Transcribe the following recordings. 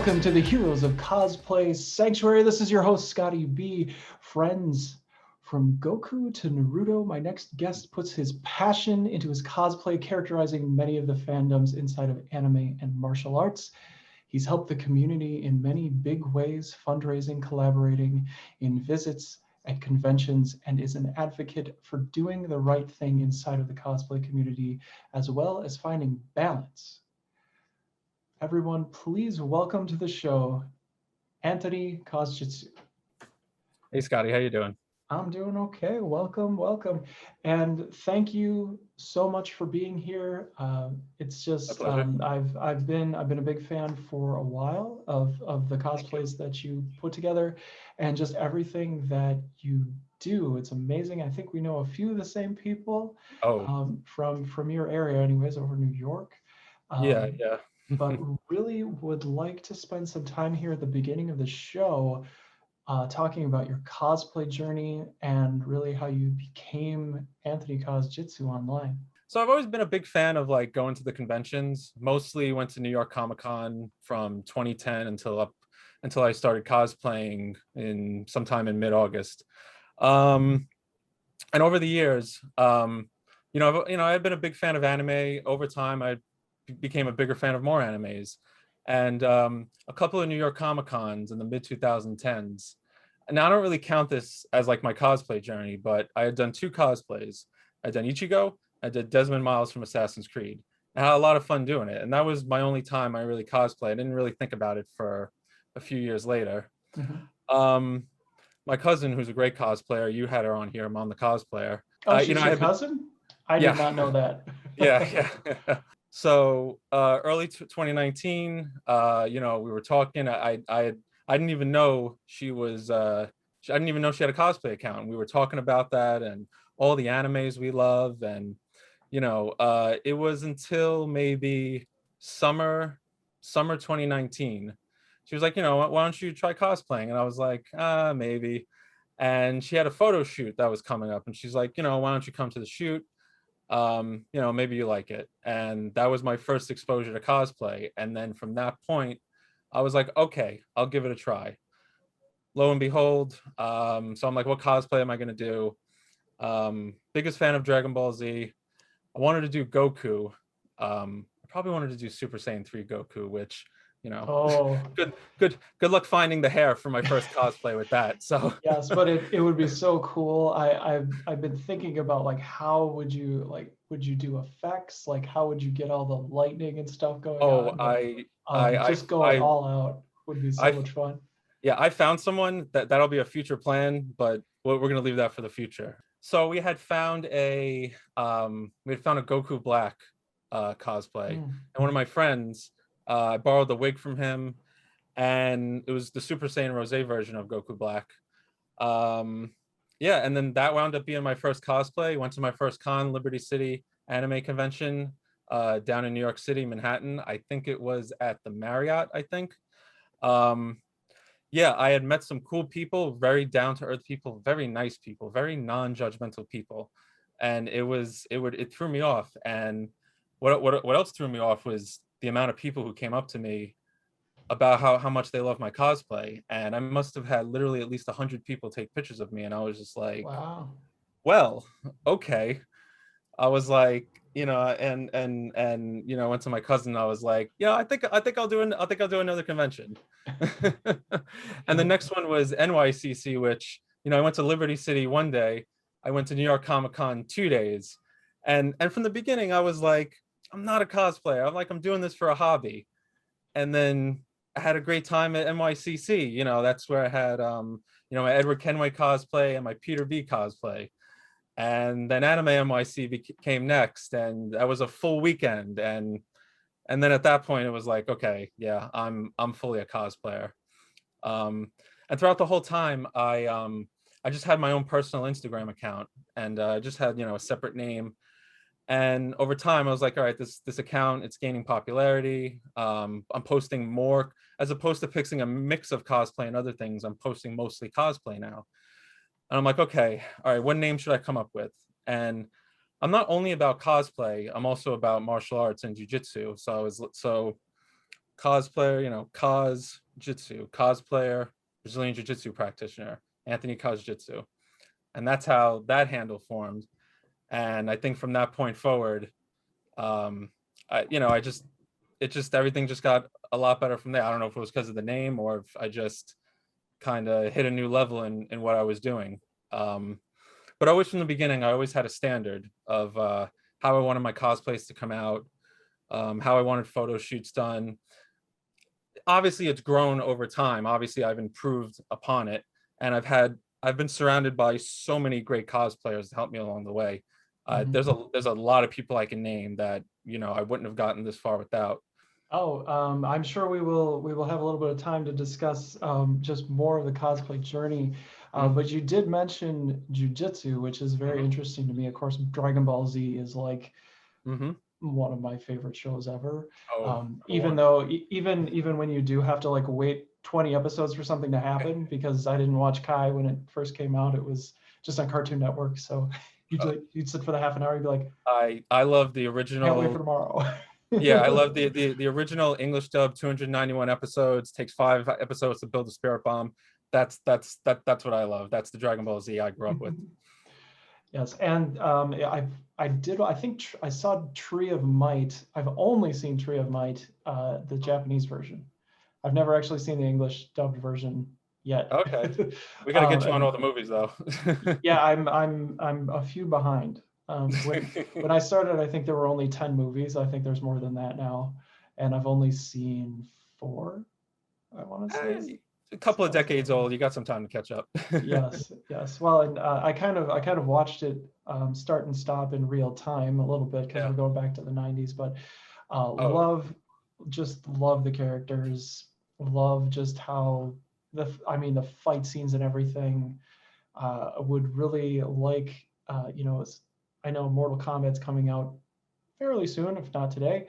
Welcome to the Heroes of Cosplay Sanctuary. This is your host, Scotty B. Friends, from Goku to Naruto, my next guest puts his passion into his cosplay, characterizing many of the fandoms inside of anime and martial arts. He's helped the community in many big ways, fundraising, collaborating, in visits at conventions, and is an advocate for doing the right thing inside of the cosplay community, as well as finding balance. Everyone, please welcome to the show, AnthonyCosJitsu. Hey, Scotty, how you doing? I'm doing okay. Welcome, welcome. And thank you so much for being here. It's just I've been a big fan for a while of the cosplays that you put together and just everything that you do. It's amazing. I think we know a few of the same people from your area anyways, over New York. Yeah. But really would like to spend some time here at the beginning of the show talking about your cosplay journey and really how you became AnthonyCosJitsu online. So I've always been a big fan of like going to the conventions. Mostly went to New York Comic-Con from 2010 until I started cosplaying sometime in mid-August. And over the years, I've been a big fan of anime. Over time, I became a bigger fan of more animes. And a couple of New York Comic-Cons in the mid-2010s. Now, I don't really count this as like my cosplay journey, but I had done 2 cosplays. I'd done Ichigo, I did Desmond Miles from Assassin's Creed. I had a lot of fun doing it. And that was my only time I really cosplayed. I didn't really think about it for a few years later. Mm-hmm. My cousin, who's a great cosplayer, you had her on here, Mom the Cosplayer. Oh, she's your cousin? I did not know that. Yeah. So early 2019, we were talking. I didn't even know she was. I didn't even know she had a cosplay account. We were talking about that and all the animes we love, and it was until maybe summer 2019. She was like, why don't you try cosplaying? And I was like, maybe. And she had a photo shoot that was coming up, and she's like, why don't you come to the shoot? Maybe you like it. And that was my first exposure to cosplay. And then from that point, I was like, okay, I'll give it a try. Lo and behold, so I'm like, what cosplay am I going to do? Biggest fan of Dragon Ball Z. I wanted to do Goku. I probably wanted to do Super Saiyan 3 Goku, which, good luck finding the hair for my first cosplay with that. So yes, but it would be so cool. I've been thinking about like how would you do effects? Like how would you get all the lightning and stuff going on? Just going all out would be so much fun. Yeah, I found someone that'll be a future plan, but we're gonna leave that for the future. So we had found a Goku Black cosplay, and one of my friends, I borrowed the wig from him, and it was the Super Saiyan Rose version of Goku Black. And then that wound up being my first cosplay. Went to my first con, Liberty City Anime Convention, down in New York City, Manhattan. I think it was at the Marriott, I think. I had met some cool people, very down-to-earth people, very nice people, very non-judgmental people. And it threw me off. And what else threw me off was the amount of people who came up to me about how much they love my cosplay. And I must have had literally at least 100 people take pictures of me. And I was just like, wow, well, okay. I was like, and went to my cousin. I was like, I think I'll do another convention. And the next one was NYCC, which, I went to Liberty City one day. I went to New York Comic-Con 2 days. And from the beginning, I was like, I'm not a cosplayer. I'm doing this for a hobby. And then I had a great time at NYCC. That's where I had, my Edward Kenway cosplay and my Peter B cosplay. And then Anime NYC came next, and that was a full weekend. And then at that point, it was like, okay, yeah, I'm fully a cosplayer. And throughout the whole time, I just had my own personal Instagram account, and just had a separate name. And over time, I was like, all right, this account, it's gaining popularity. I'm posting more, as opposed to fixing a mix of cosplay and other things. I'm posting mostly cosplay now. And I'm like, okay, all right, what name should I come up with? And I'm not only about cosplay, I'm also about martial arts and jiu-jitsu. So cosplayer, CosJitsu, cosplayer, Brazilian Jiu-Jitsu practitioner, AnthonyCosJitsu. And that's how that handle formed. And I think from that point forward, I just, everything just got a lot better from there. I don't know if it was because of the name or if I just kind of hit a new level in what I was doing. But always from the beginning, I always had a standard of how I wanted my cosplays to come out, how I wanted photo shoots done. Obviously, it's grown over time. Obviously, I've improved upon it, and I've been surrounded by so many great cosplayers to help me along the way. There's a lot of people I can name that I wouldn't have gotten this far without. Oh, I'm sure we will have a little bit of time to discuss just more of the cosplay journey. But you did mention jujitsu, which is very interesting to me. Of course, Dragon Ball Z is like one of my favorite shows ever. Even though even when you do have to like wait 20 episodes for something to happen, because I didn't watch Kai when it first came out. It was just on Cartoon Network. So you'd sit for the half an hour, you'd be like, I love the can't wait for original. tomorrow. Yeah, I love the original English dub, 291 episodes, takes 5 episodes to build a spirit bomb. That's what I love. That's the Dragon Ball Z I grew up with. Yes, and I think I saw Tree of Might. I've only seen Tree of Might, the Japanese version. I've never actually seen the English dubbed version yet. Okay, we got to get you on all the movies though. Yeah, I'm a few behind. When I started, I think there were only 10 movies. I think there's more than that now, and I've only seen 4. I want to say. A couple of decades old. You got some time to catch up. Yes. Well, and I kind of watched it start and stop in real time a little bit because we're going back to the 90s. But love the characters. Love just how the fight scenes and everything. Would really like I know Mortal Kombat's coming out fairly soon, if not today.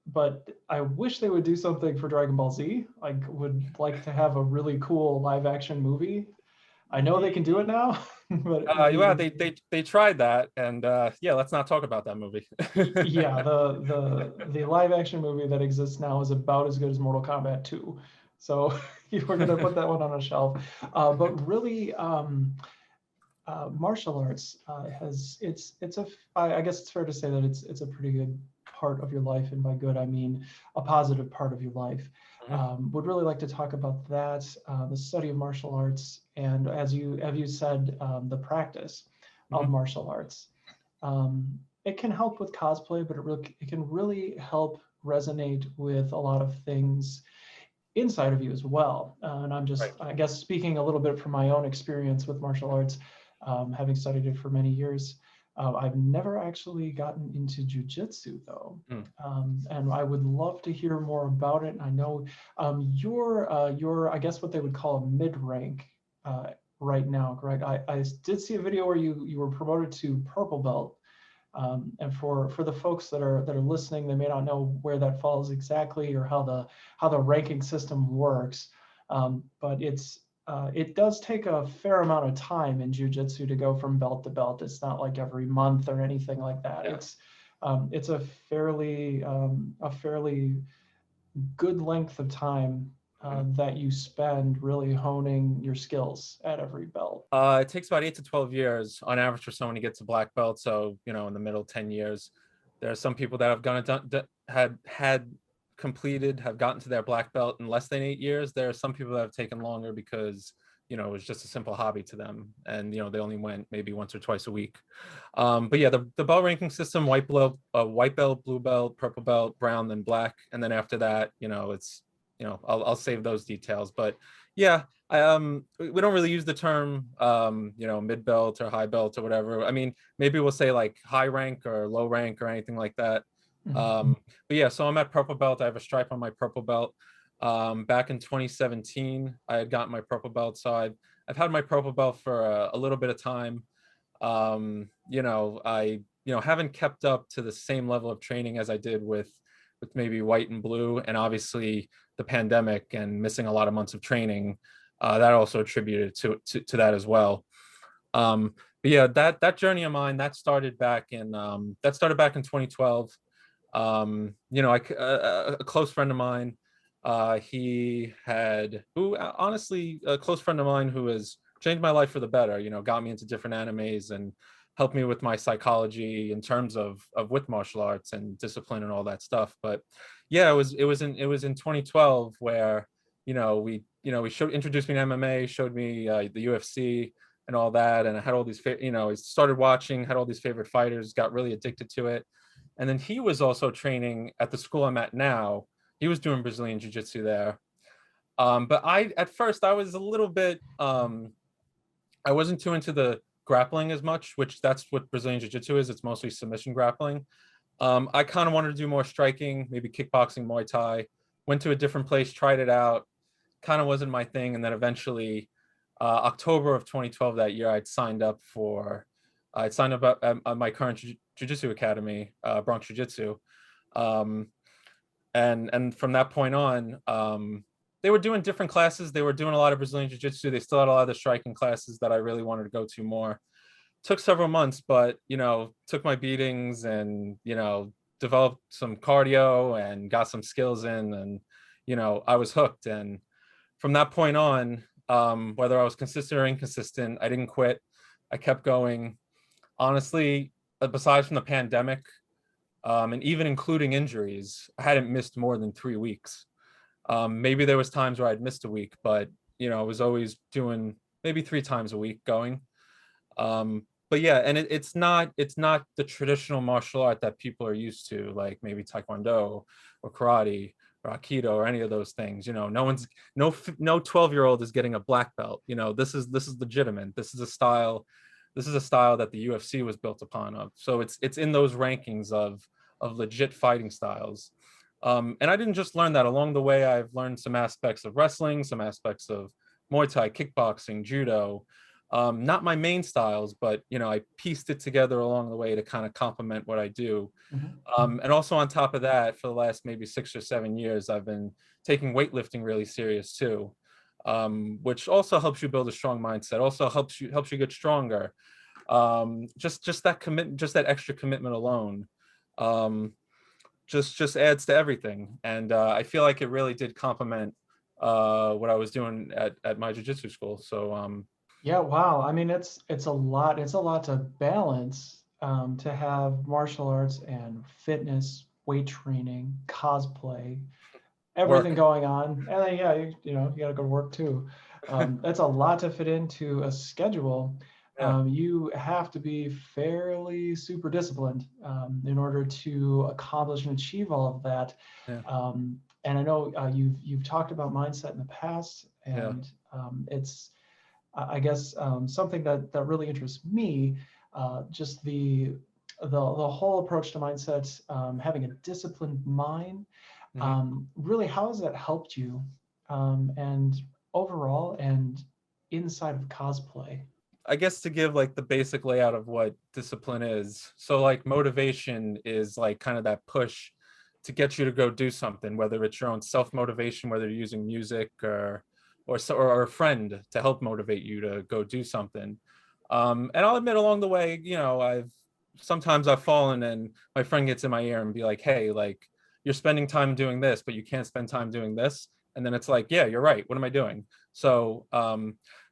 But I wish they would do something for Dragon Ball Z. I would like to have a really cool live action movie. I know they can do it now, but they tried that, and let's not talk about that movie. Yeah, the live action movie that exists now is about as good as Mortal Kombat 2. So we're gonna put that one on a shelf. But really, martial arts I guess it's fair to say that it's a pretty good part of your life, and by good I mean a positive part of your life. Would really like to talk about that, the study of martial arts, and as you said, the practice of martial arts. It can help with cosplay, but it can really help resonate with a lot of things inside of you as well. And I'm just, I guess, speaking a little bit from my own experience with martial arts, having studied it for many years. I've never actually gotten into jujitsu though, and I would love to hear more about it. I know you're I guess what they would call a mid-rank right now, correct? I did see a video where you were promoted to purple belt, and for the folks that are listening, they may not know where that falls exactly or how the ranking system works, but it does take a fair amount of time in jiu-jitsu to go from belt to belt. It's not like every month or anything like that. It's a fairly good length of time that you spend really honing your skills at every belt. It takes about 8 to 12 years on average for someone to get to black belt. So in the middle 10 years. There are some people that have have gotten to their black belt in less than 8 years. There are some people that have taken longer because it was just a simple hobby to them, and they only went maybe once or twice a week. But yeah, the belt ranking system: white belt, blue belt, purple belt, brown, then black, and then after that, it's I'll save those details. But yeah, we don't really use the term mid belt or high belt or whatever. I mean, maybe we'll say like high rank or low rank or anything like that. But yeah, so I'm at purple belt. I have a stripe on my purple belt. Back in 2017, I had gotten my purple belt. So I've had my purple belt for a little bit of time. I haven't kept up to the same level of training as I did with maybe white and blue, and obviously the pandemic and missing a lot of months of training, that also attributed to that as well. But yeah, that journey of mine that started back in 2012. You know, a close friend of mine, honestly, a close friend of mine who has changed my life for the better, you know, got me into different animes and helped me with my psychology in terms of with martial arts and discipline and all that stuff. But yeah, it was in 2012 where, we introduced me to MMA, showed me the UFC and all that, and I had all these I started watching, had all these favorite fighters, got really addicted to it. And then he was also training at the school I'm at now. He was doing Brazilian Jiu-Jitsu there. But at first I was a little bit, I wasn't too into the grappling as much, which that's what Brazilian Jiu-Jitsu is. It's mostly submission grappling. I kind of wanted to do more striking, maybe kickboxing, Muay Thai. Went to a different place, tried it out. Kind of wasn't my thing. And then eventually, October of 2012 that year, I'd signed up at my current Jiu-Jitsu academy, Bronx Jiu-Jitsu. And from that point on, they were doing different classes. They were doing a lot of Brazilian Jiu-Jitsu. They still had a lot of the striking classes that I really wanted to go to more. Took several months, but, took my beatings and, developed some cardio and got some skills in, and, I was hooked. And from that point on, whether I was consistent or inconsistent, I didn't quit. I kept going. Honestly, besides from the pandemic, and even including injuries, I hadn't missed more than 3 weeks. Maybe there was times where I'd missed a week, but I was always doing maybe 3 times a week going. But yeah, and it's not the traditional martial art that people are used to, like maybe Taekwondo or karate or Aikido or any of those things. No 12-year-old is getting a black belt. This is legitimate. This is a style. This is a style that the UFC was built upon of. So it's in those rankings of legit fighting styles. And I didn't just learn that. Along the way, I've learned some aspects of wrestling, some aspects of Muay Thai, kickboxing, judo. Not my main styles, but I pieced it together along the way to kind of complement what I do. And also on top of that, for the last maybe 6 or 7 years, I've been taking weightlifting really serious too, which also helps you build a strong mindset. Also helps you get stronger. Just that commitment, just that extra commitment alone, just adds to everything. And I feel like it really did complement what I was doing at my jiu-jitsu school. So Yeah, wow. I mean, it's a lot. It's a lot to balance, to have martial arts and fitness, weight training, cosplay, everything work. going on. And then, yeah, you got to go to work too. That's a lot to fit into a schedule. Yeah. You have to be fairly super disciplined in order to accomplish and achieve all of that. Yeah. And I know you've talked about mindset in the past, Yeah. and it's, I guess, something that really interests me. Just the whole approach to mindset, having a disciplined mind. Really, how has that helped you, and overall and inside of cosplay? I guess to give like the basic layout of what discipline is. So like motivation is like kind of that push to get you to go do something, whether it's your own self-motivation, whether you're using music or a friend to help motivate you to go do something. And I'll admit along the way, sometimes I've fallen and my friend gets in my ear and be like, hey, like you're spending time doing this, but you can't spend time doing this. And then it's like, yeah, you're right. What am I doing? So,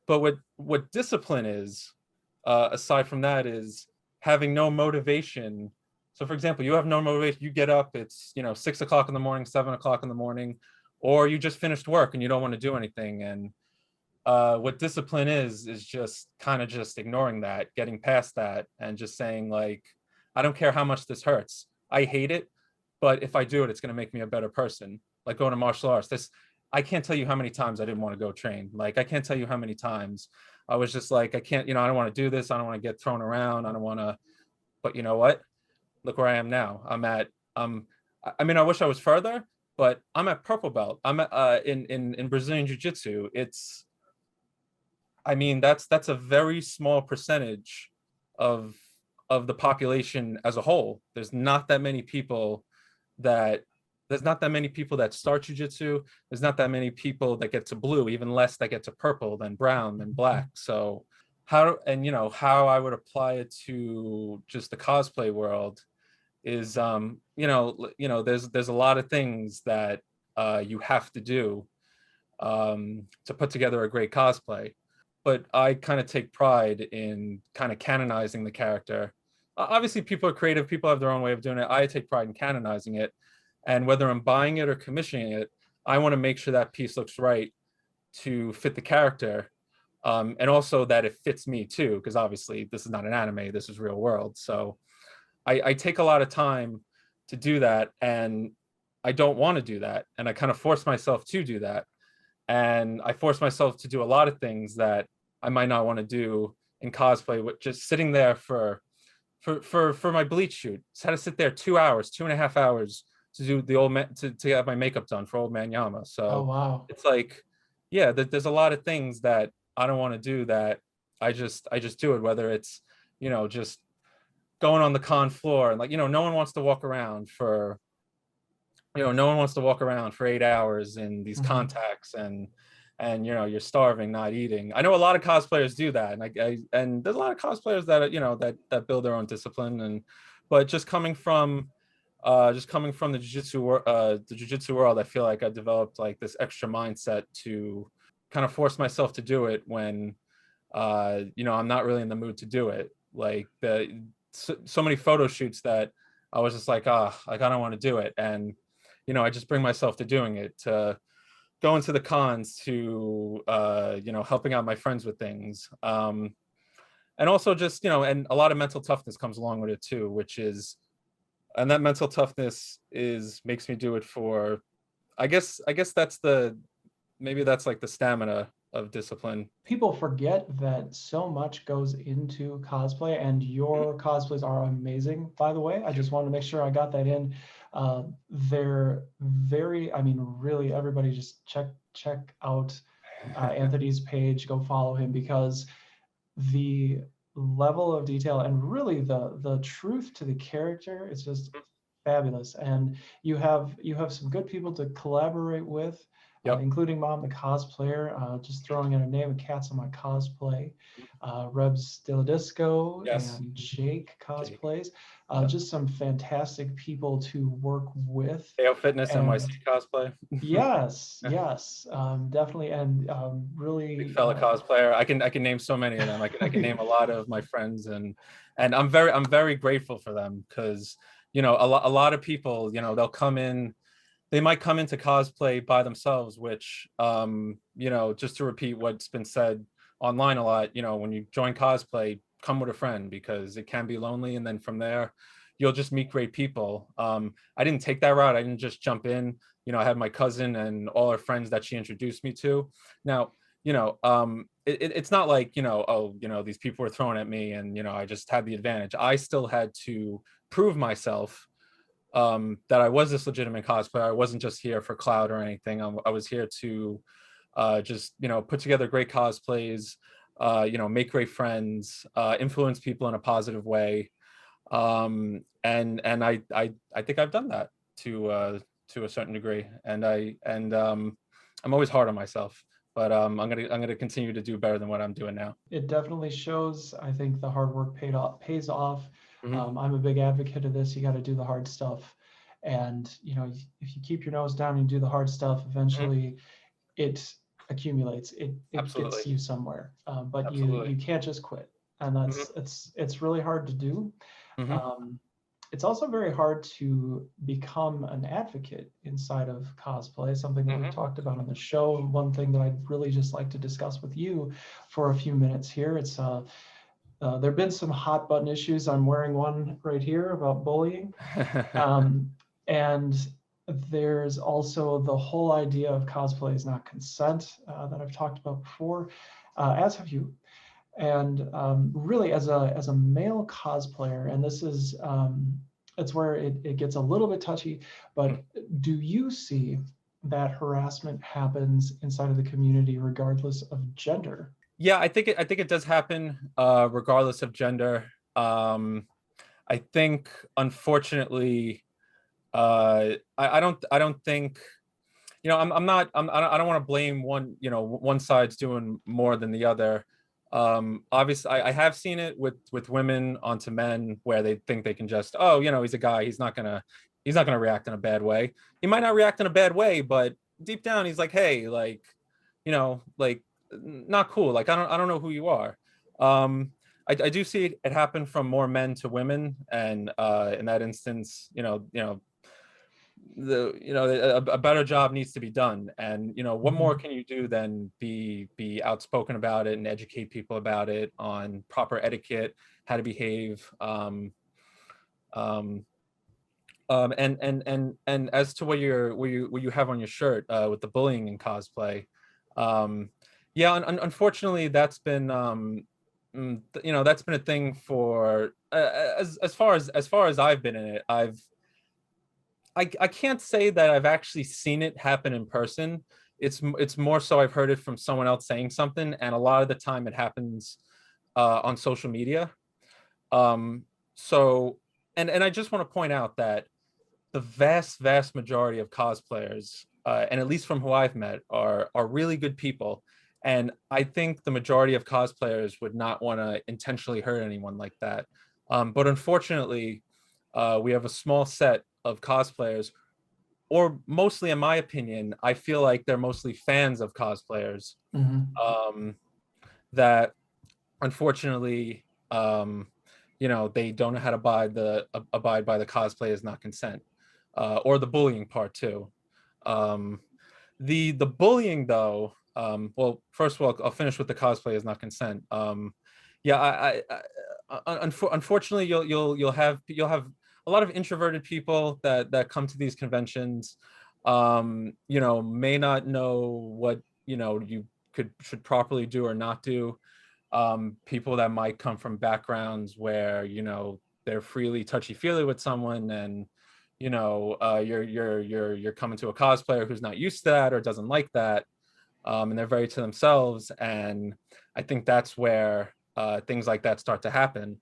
but what discipline is, aside from that, is having no motivation. So for example, you have no motivation, you get up, it's 6 o'clock in the morning, 7 o'clock in the morning, or you just finished work and you don't want to do anything. And what discipline is just kind of just ignoring that, getting past that, and just saying like, I don't care how much this hurts. I hate it, but if I do it, it's going to make me a better person. Like going to martial arts. I can't tell you how many times I didn't want to go train. Like I can't tell you how many times I was just like, I can't, I don't want to do this. I don't want to get thrown around. I don't want to, but you know what? Look where I am now. I mean, I wish I was further, but I'm at purple belt. I'm at, in Brazilian Jiu-Jitsu. I mean, that's a very small percentage of the population as a whole. That there's not that many people that start jiu-jitsu. There's not that many people that get to blue, even less that get to purple, then brown, then black. So how I would apply it to just the cosplay world is there's a lot of things that you have to do to put together a great cosplay. But I kind of take pride in kind of canonizing the character. Obviously, people are creative, people have their own way of doing it. I take pride in canonizing it. And whether I'm buying it or commissioning it, I want to make sure that piece looks right to fit the character. And also that it fits me too, because obviously this is not an anime, this is real world. So I take a lot of time to do that, and I don't want to do that. And I kind of force myself to do that. And I force myself to do a lot of things that I might not want to do in cosplay, with just sitting there for my bleach shoot. I had to sit there 2 hours, 2.5 hours to do the old man, to have my makeup done for old man Yama. So Oh, wow. it's like, yeah, there's a lot of things that I don't want to do that I just do it, whether it's, just going on the con floor and no one wants to walk around for, no one wants to walk around for 8 hours in these contacts and you're starving, not eating. I know a lot of cosplayers do that, and there's a lot of cosplayers that that build their own discipline, but just coming from the jiu-jitsu world, I feel like I developed like this extra mindset to kind of force myself to do it when I'm not really in the mood to do it. Like so many photo shoots that I was just like, I don't want to do it, and I just bring myself to doing it, to going to the cons, to helping out my friends with things, and also just and a lot of mental toughness comes along with it too, and that mental toughness makes me do it for, I guess maybe that's like the stamina of discipline. People forget that so much goes into cosplay, and your cosplays are amazing, by the way. I just wanted to make sure I got that in. They're very, I mean, really, everybody just check out Anthony's page, go follow him, because the level of detail and really the truth to the character is just fabulous. And you have some good people to collaborate with. Yep. Including Mom the Cosplayer, just throwing in a name of cats on my cosplay, Rebs Disco, Yes. and Jake cosplays. Yep. Just some fantastic people to work with. AO Fitness and NYC cosplay. Yes, definitely, and really Big fella cosplayer. I can name so many of them. I can name a lot of my friends, and I'm very grateful for them, because a lot of people, they'll come in. They might come into cosplay by themselves, which, just to repeat what's been said online a lot, when you join cosplay, come with a friend, because it can be lonely. And then from there, you'll just meet great people. I didn't take that route. I didn't just jump in. I had my cousin and all her friends that she introduced me to. Now, it's not like, these people were throwing at me and, I just had the advantage. I still had to prove myself, that I was this legitimate cosplayer. I wasn't just here for clout or anything. I was here to just put together great cosplays, make great friends, influence people in a positive way, and I think I've done that to a certain degree, and I'm always hard on myself, but I'm gonna continue to do better than what I'm doing now. It definitely shows. I think the hard work pays off. Mm-hmm. I'm a big advocate of this. You got to do the hard stuff, and if you keep your nose down and do the hard stuff, eventually it accumulates. It Absolutely. gets you somewhere. But Absolutely. you can't just quit, and that's it's really hard to do. It's also very hard to become an advocate inside of cosplay, something that we've talked about on the show. And one thing that I'd really just like to discuss with you for a few minutes here. It's there have been some hot button issues. I'm wearing one right here about bullying. And there's also the whole idea of cosplay is not consent that I've talked about before, as have you. And really, as a male cosplayer, and this is it's where it gets a little bit touchy, but do you see that harassment happens inside of the community regardless of gender? Yeah, I think it does happen, regardless of gender. I think, unfortunately, I don't think, I don't want to blame one side's doing more than the other. Obviously I have seen it with women onto men where they think they can just, oh, you know, he's a guy, he's not gonna react in a bad way. He might not react in a bad way, but deep down he's like, hey, like, you know, like, not cool, like I don't know who you are. I do see it happen from more men to women, and in that instance, a better job needs to be done. And what more can you do than be outspoken about it and educate people about it on proper etiquette, how to behave. And as to what you have on your shirt with the bullying in cosplay, yeah, unfortunately that's been that's been a thing for as far as I've been in it. I can't say that I've actually seen it happen in person. It's more so I've heard it from someone else saying something, and a lot of the time it happens on social media. So, and I just want to point out that the vast majority of cosplayers, and at least from who I've met, are really good people. And I think the majority of cosplayers would not want to intentionally hurt anyone like that. But unfortunately, we have a small set of cosplayers, or mostly, in my opinion, I feel like they're mostly fans of cosplayers, that unfortunately, they don't know how to abide by the cosplay is not consent, or the bullying part too. The bullying though, well, first of all, I'll finish with the cosplay is not consent. Yeah, unfortunately, you'll have a lot of introverted people that come to these conventions, may not know what you should properly do or not do. People that might come from backgrounds where they're freely touchy-feely with someone, and you're coming to a cosplayer who's not used to that or doesn't like that, and they're very to themselves. And I think that's where things like that start to happen.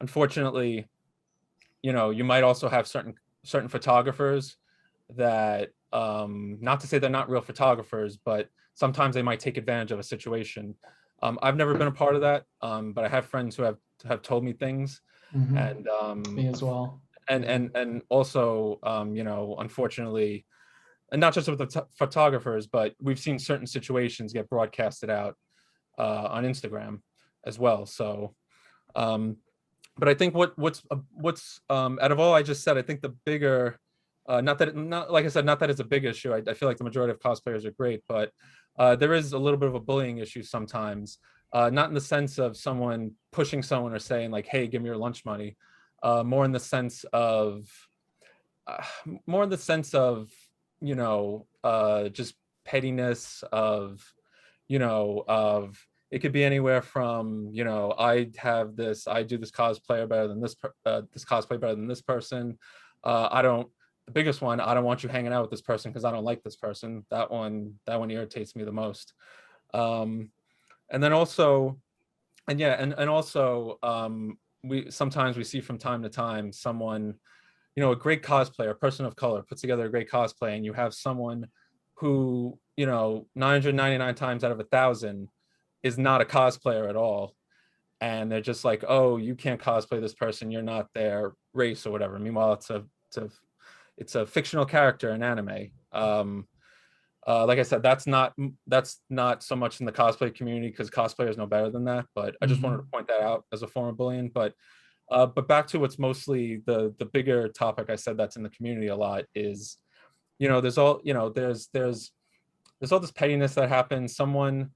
Unfortunately, you might also have certain photographers that, not to say they're not real photographers, but sometimes they might take advantage of a situation. I've never been a part of that, but I have friends who have told me things, and me as well. And also, unfortunately, and not just with the photographers, but we've seen certain situations get broadcasted out on Instagram as well. So, but I think what's out of all I just said, I think the bigger, not like I said, not that it's a big issue. I feel like the majority of cosplayers are great, but there is a little bit of a bullying issue sometimes. Not in the sense of someone pushing someone or saying like, "Hey, give me your lunch money," more in the sense of, just pettiness of, it could be anywhere from, I do this cosplayer better than this cosplay better than this person. The biggest one, I don't want you hanging out with this person because I don't like this person. That one irritates me the most. And then also, and yeah, and also, we sometimes see from time to time someone, a great cosplayer, a person of color, puts together a great cosplay, and you have someone who, 999 times out of 1,000 is not a cosplayer at all. And they're just like, oh, you can't cosplay this person, you're not their race or whatever. Meanwhile, it's a fictional character in anime. Like I said, that's not so much in the cosplay community, because cosplayers know better than that. But I just wanted to point that out as a form of bullying. But back to what's mostly the bigger topic I said that's in the community a lot is, there's all this pettiness that happens. Someone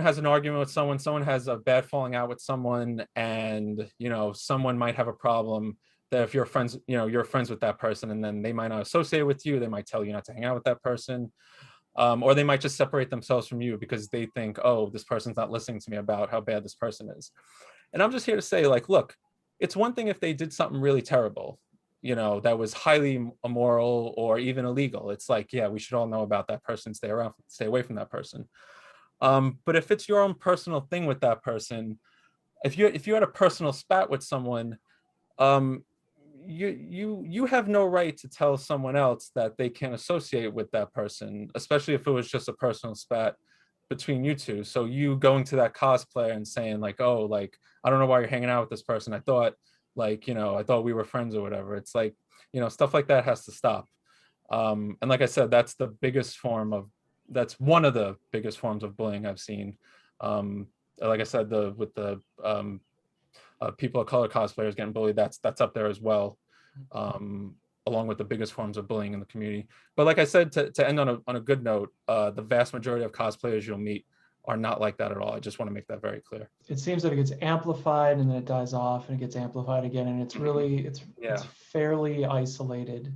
has an argument with someone has a bad falling out with someone, and someone might have a problem that if you're friends with that person, and then they might not associate with you, they might tell you not to hang out with that person, or they might just separate themselves from you because they think, oh, this person's not listening to me about how bad this person is. And I'm just here to say, like, look, it's one thing if they did something really terrible, that was highly immoral or even illegal. It's like, yeah, we should all know about that person, stay away from that person. But if it's your own personal thing with that person, if you had a personal spat with someone, you have no right to tell someone else that they can't associate with that person, especially if it was just a personal spat between you two. So you going to that cosplayer and saying like, oh, like, I don't know why you're hanging out with this person. I thought like, you know, I thought we were friends or whatever. It's like, you know, stuff like that has to stop. And like I said, that's one of the biggest forms of bullying I've seen. Like I said, with the people of color cosplayers getting bullied, that's up there as well, along with the biggest forms of bullying in the community. But like I said, to end on a good note, the vast majority of cosplayers you'll meet are not like that at all. I just want to make that very clear. It seems that it gets amplified and then it dies off and it gets amplified again, and it's really it's fairly isolated,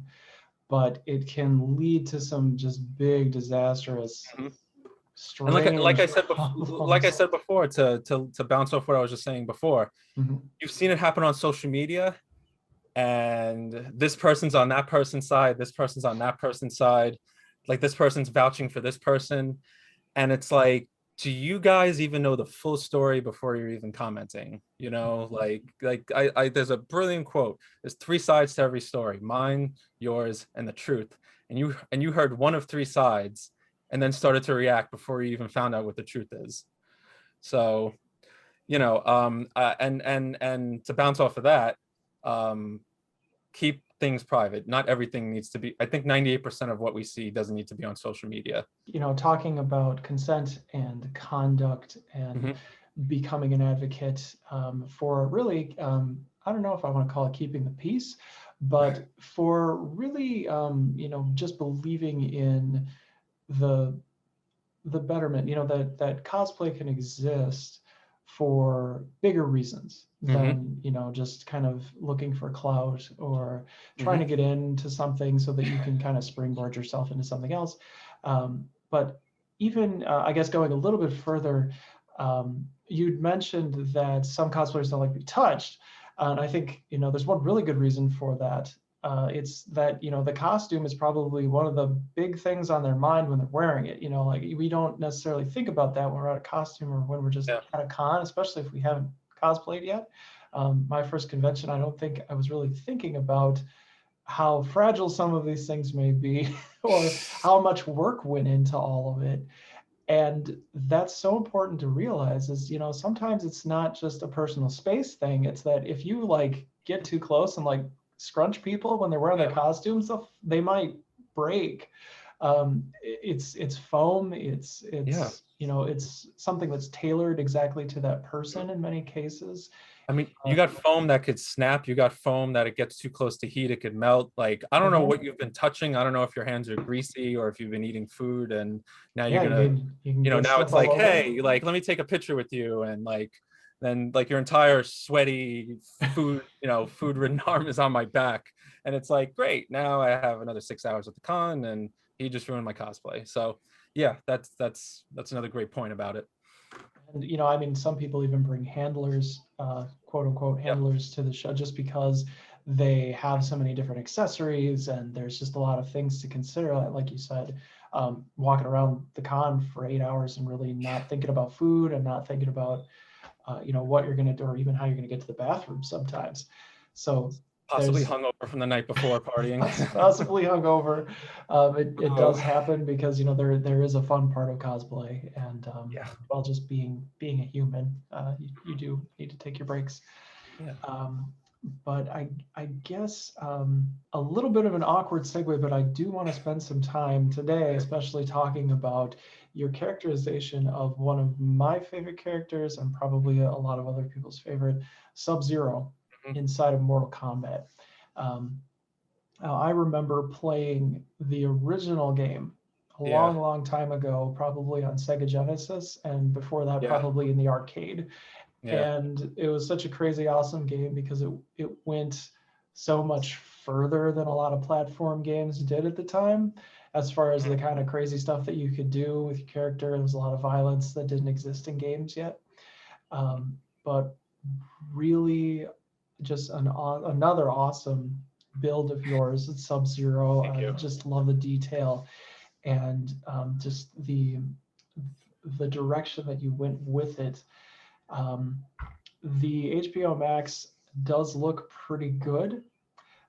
but it can lead to some just big disastrous. And like I said before, to bounce off what I was just saying before, you've seen it happen on social media, and this person's on that person's side, this person's on that person's side, like this person's vouching for this person, and it's like, do you guys even know the full story before you're even commenting? You know, like I there's a brilliant quote. There's 3 sides to every story: mine, yours, and the truth. And you heard one of 3 sides, and then started to react before you even found out what the truth is. So, you know, and to bounce off of that, keep things private. Not everything needs to be. I think 98% of what we see doesn't need to be on social media. You know, talking about consent and conduct and becoming an advocate for really, I don't know if I want to call it keeping the peace, but for really, you know, just believing in the betterment, you know, that cosplay can exist for bigger reasons than, you know, just kind of looking for clout or trying to get into something so that you can kind of springboard yourself into something else. But even, I guess, going a little bit further, you'd mentioned that some cosplayers don't like to be touched. And I think, you know, there's one really good reason for that. It's that, you know, the costume is probably one of the big things on their mind when they're wearing it. You know, like we don't necessarily think about that when we're at a costume or when we're just at a con, especially if we haven't cosplayed yet. My first convention, I don't think I was really thinking about how fragile some of these things may be or how much work went into all of it. And that's so important to realize is, you know, sometimes it's not just a personal space thing. It's that if you like get too close and like scrunch people when they're wearing their costumes, they might break. It's foam. It's you know, it's something that's tailored exactly to that person in many cases. I mean, you got foam that could snap. You got foam that it gets too close to heat, it could melt. Like, I don't know what you've been touching. I don't know if your hands are greasy or if you've been eating food and now you're gonna, you know, now it's like, hey, like, let me take a picture with you, and like, then like your entire sweaty food, you know, food-ridden arm is on my back, and it's like, great, now I have another 6 hours at the con, and he just ruined my cosplay. So yeah, that's another great point about it. And, you know, I mean, some people even bring handlers, quote unquote, handlers to the show just because they have so many different accessories and there's just a lot of things to consider. Like you said, walking around the con for 8 hours and really not thinking about food and not thinking about, you know, what you're going to do or even how you're going to get to the bathroom sometimes. So possibly hungover from the night before partying. Possibly hungover. It does happen because, you know, there is a fun part of cosplay, and while just being a human, you do need to take your breaks. But I guess a little bit of an awkward segue, but I do want to spend some time today, especially talking about your characterization of one of my favorite characters and probably a lot of other people's favorite, Sub-Zero, inside of Mortal Kombat. I remember playing the original game a long time ago, probably on Sega Genesis, and before that, probably in the arcade. And it was such a crazy, awesome game because it went so much further than a lot of platform games did at the time, as far as the kind of crazy stuff that you could do with your character. There was a lot of violence that didn't exist in games yet. But really, just another awesome build of yours. It's Sub-Zero. I just love the detail and just the direction that you went with it. The HBO Max does look pretty good.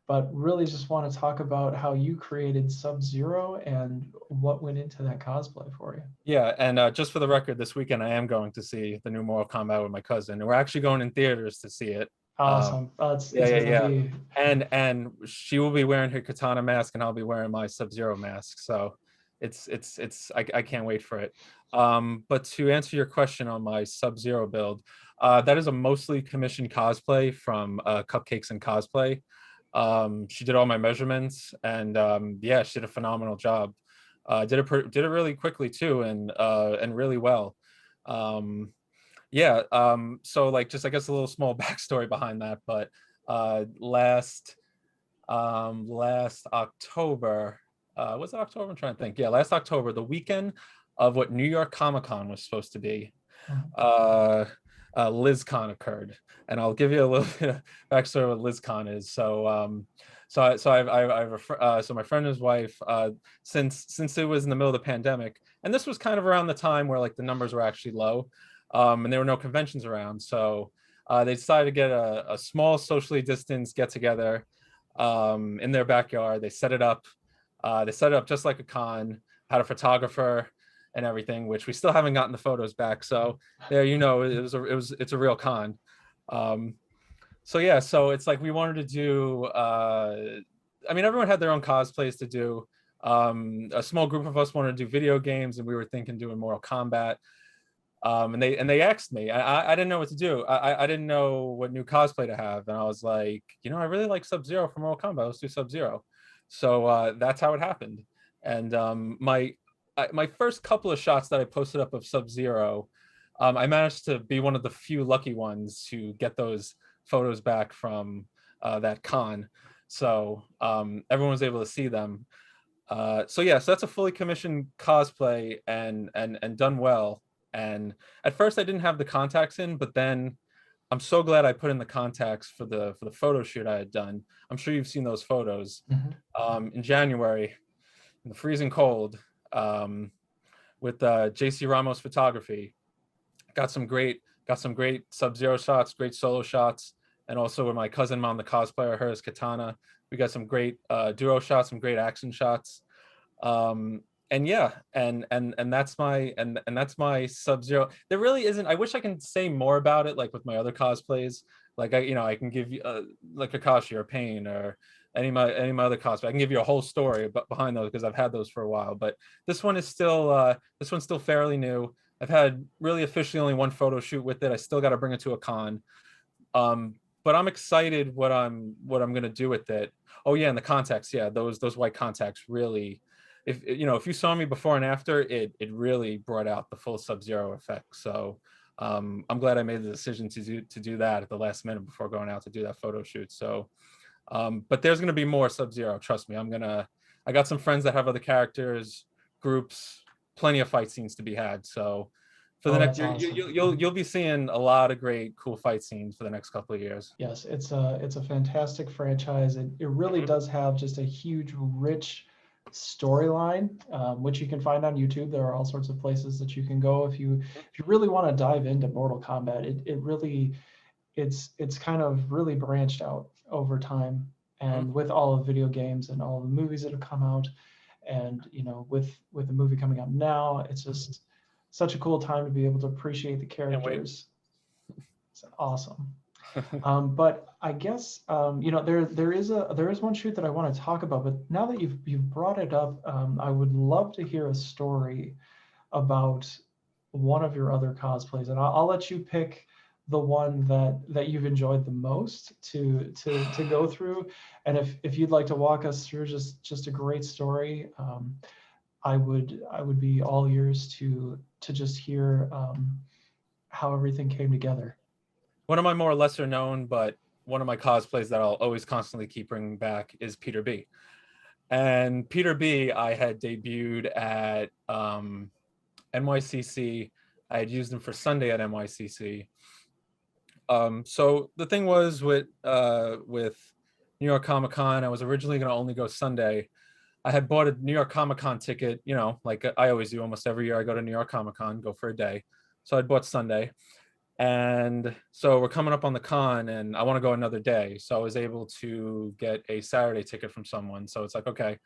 but really just want to talk about how you created Sub-Zero and what went into that cosplay for you. Yeah, and just for the record, this weekend I am going to see the new Mortal Kombat with my cousin, and we're actually going in theaters to see it. Awesome. Yeah, It's yeah, gonna yeah. be And she will be wearing her katana mask, and I'll be wearing my Sub-Zero mask. So I can't wait for it. But to answer your question on my Sub-Zero build, that is a mostly commissioned cosplay from Cupcakes and Cosplay. She did all my measurements, and yeah, she did a phenomenal job. Did it really quickly too, and really well. Yeah, so like, just I guess a little small backstory behind that, but last October, was it October? I'm trying to think. Yeah, last October, the weekend of what New York Comic Con was supposed to be, uh LizCon occurred, and I'll give you a little bit of backstory of what LizCon is. So my friend and his wife, since it was in the middle of the pandemic, and this was kind of around the time where like the numbers were actually low, and there were no conventions around, so they decided to get a small socially distanced get together in their backyard. They set it up. They set it up just like a con, had a photographer and everything, which we still haven't gotten the photos back. So there, it's a real con. So yeah, so it's like we wanted to do. I mean, everyone had their own cosplays to do. A small group of us wanted to do video games, and we were thinking doing Mortal Kombat. And they asked me. I didn't know what to do. I didn't know what new cosplay to have, and I was like, I really like Sub-Zero from Mortal Kombat. Let's do Sub-Zero. So that's how it happened. And my first couple of shots that I posted up of Sub-Zero, I managed to be one of the few lucky ones to get those photos back from that con. So everyone was able to see them. So yeah, so that's a fully commissioned cosplay, and done well. And at first I didn't have the contacts in, but then I'm so glad I put in the contacts for the photo shoot I had done. I'm sure you've seen those photos. In January, in the freezing cold, with JC Ramos Photography. Got some great Sub-Zero shots, great solo shots, and also with my cousin Mom, the cosplayer, her as Katana. We got some great duo shots, some great action shots. And yeah, and that's my Sub-Zero. There really isn't. I wish I can say more about it, like with my other cosplays. Like I can give you like Kakashi or Pain or any of my other cosplay. I can give you a whole story behind those, because I've had those for a while. But this one is still this one's still fairly new. I've had really officially only one photo shoot with it. I still got to bring it to a con. But I'm excited what I'm gonna do with it. Oh yeah, and the contacts, yeah, those white contacts really, if you saw me before and after, it really brought out the full Sub-Zero effect. So I'm glad I made the decision to do that at the last minute before going out to do that photo shoot. So but there's gonna be more Sub-Zero, trust me. I got some friends that have other characters, groups, plenty of fight scenes to be had. So for the next year, awesome. you'll be seeing a lot of great, cool fight scenes for the next couple of years. Yes, it's a fantastic franchise. It really does have just a huge, rich storyline, which you can find on YouTube. There are all sorts of places that you can go if you really want to dive into Mortal Kombat. It really it's kind of really branched out over time, and with all of video games and all the movies that have come out, and with the movie coming out now, it's just such a cool time to be able to appreciate the characters. It's awesome. But I guess there is one shoot that I want to talk about. But now that you've brought it up, I would love to hear a story about one of your other cosplays, and I'll let you pick the one that you've enjoyed the most to go through. And if you'd like to walk us through just a great story, I would be all ears to just hear how everything came together. One of my more lesser known, but one of my cosplays that I'll always constantly keep bringing back is Peter B. And Peter B, I had debuted at NYCC. I had used him for Sunday at NYCC. So the thing was with New York Comic Con, I was originally going to only go Sunday. I had bought a New York Comic Con ticket, like I always do almost every year. I go to New York Comic Con, go for a day. So I'd bought Sunday. And so we're coming up on the con and I want to go another day. So I was able to get a Saturday ticket from someone. So it's like, okay,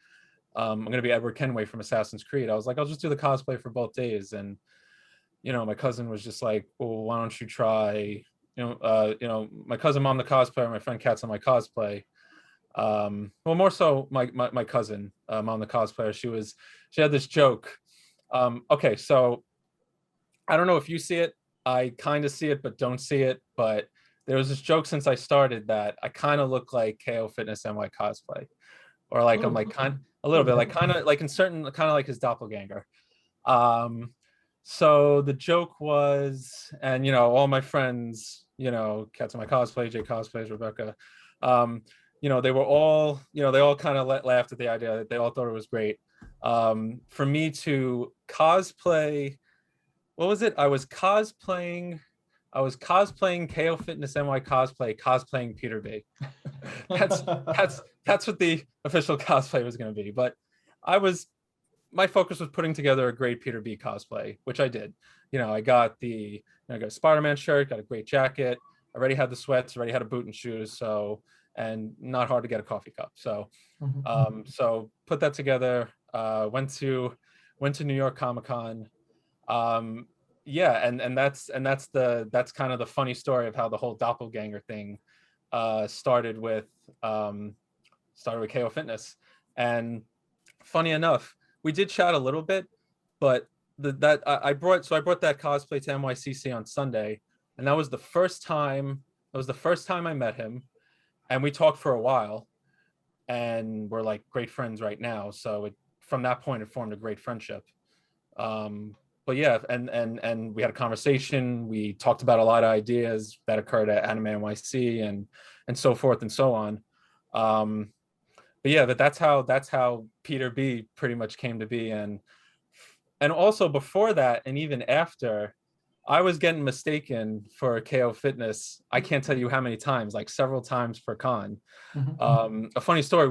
I'm going to be Edward Kenway from Assassin's Creed. I was like, I'll just do the cosplay for both days. And, my cousin was just like, well, why don't you try, my cousin, Mom, the cosplayer, my friend Kat's on my cosplay. Well, more so my cousin, Mom, the cosplayer, she had this joke. Okay. So I don't know if you see it. I kind of see it, but don't see it. But there was this joke since I started that I kind of look like KO Fitness NY cosplay, or like I'm like kind a little bit like kind of like in certain kind of like his doppelganger. So the joke was, and all my friends, Cats on my cosplay, Jay cosplays, Rebecca, they were all, they all kind of laughed at the idea. They all thought it was great. For me to cosplay. What was it? I was cosplaying KO Fitness NY cosplaying Peter B. that's what the official cosplay was going to be. But my focus was putting together a great Peter B cosplay, which I did. I got I got a Spider-Man shirt, got a great jacket, already had the sweats, already had a boot and shoes, and not hard to get a coffee cup. So so put that together, went to New York Comic-Con. And that's kind of the funny story of how the whole doppelganger thing started with KO Fitness. And funny enough, we did chat a little bit, but I brought that cosplay to NYCC on Sunday, and that was the first time I met him, and we talked for a while, and we're like great friends right now. So from that point, it formed a great friendship. But yeah, and we had a conversation. We talked about a lot of ideas that occurred at Anime NYC and so forth and so on. But yeah, that's how Peter B pretty much came to be. And also before that, and even after, I was getting mistaken for KO Fitness. I can't tell you how many times, like several times per con. A funny story,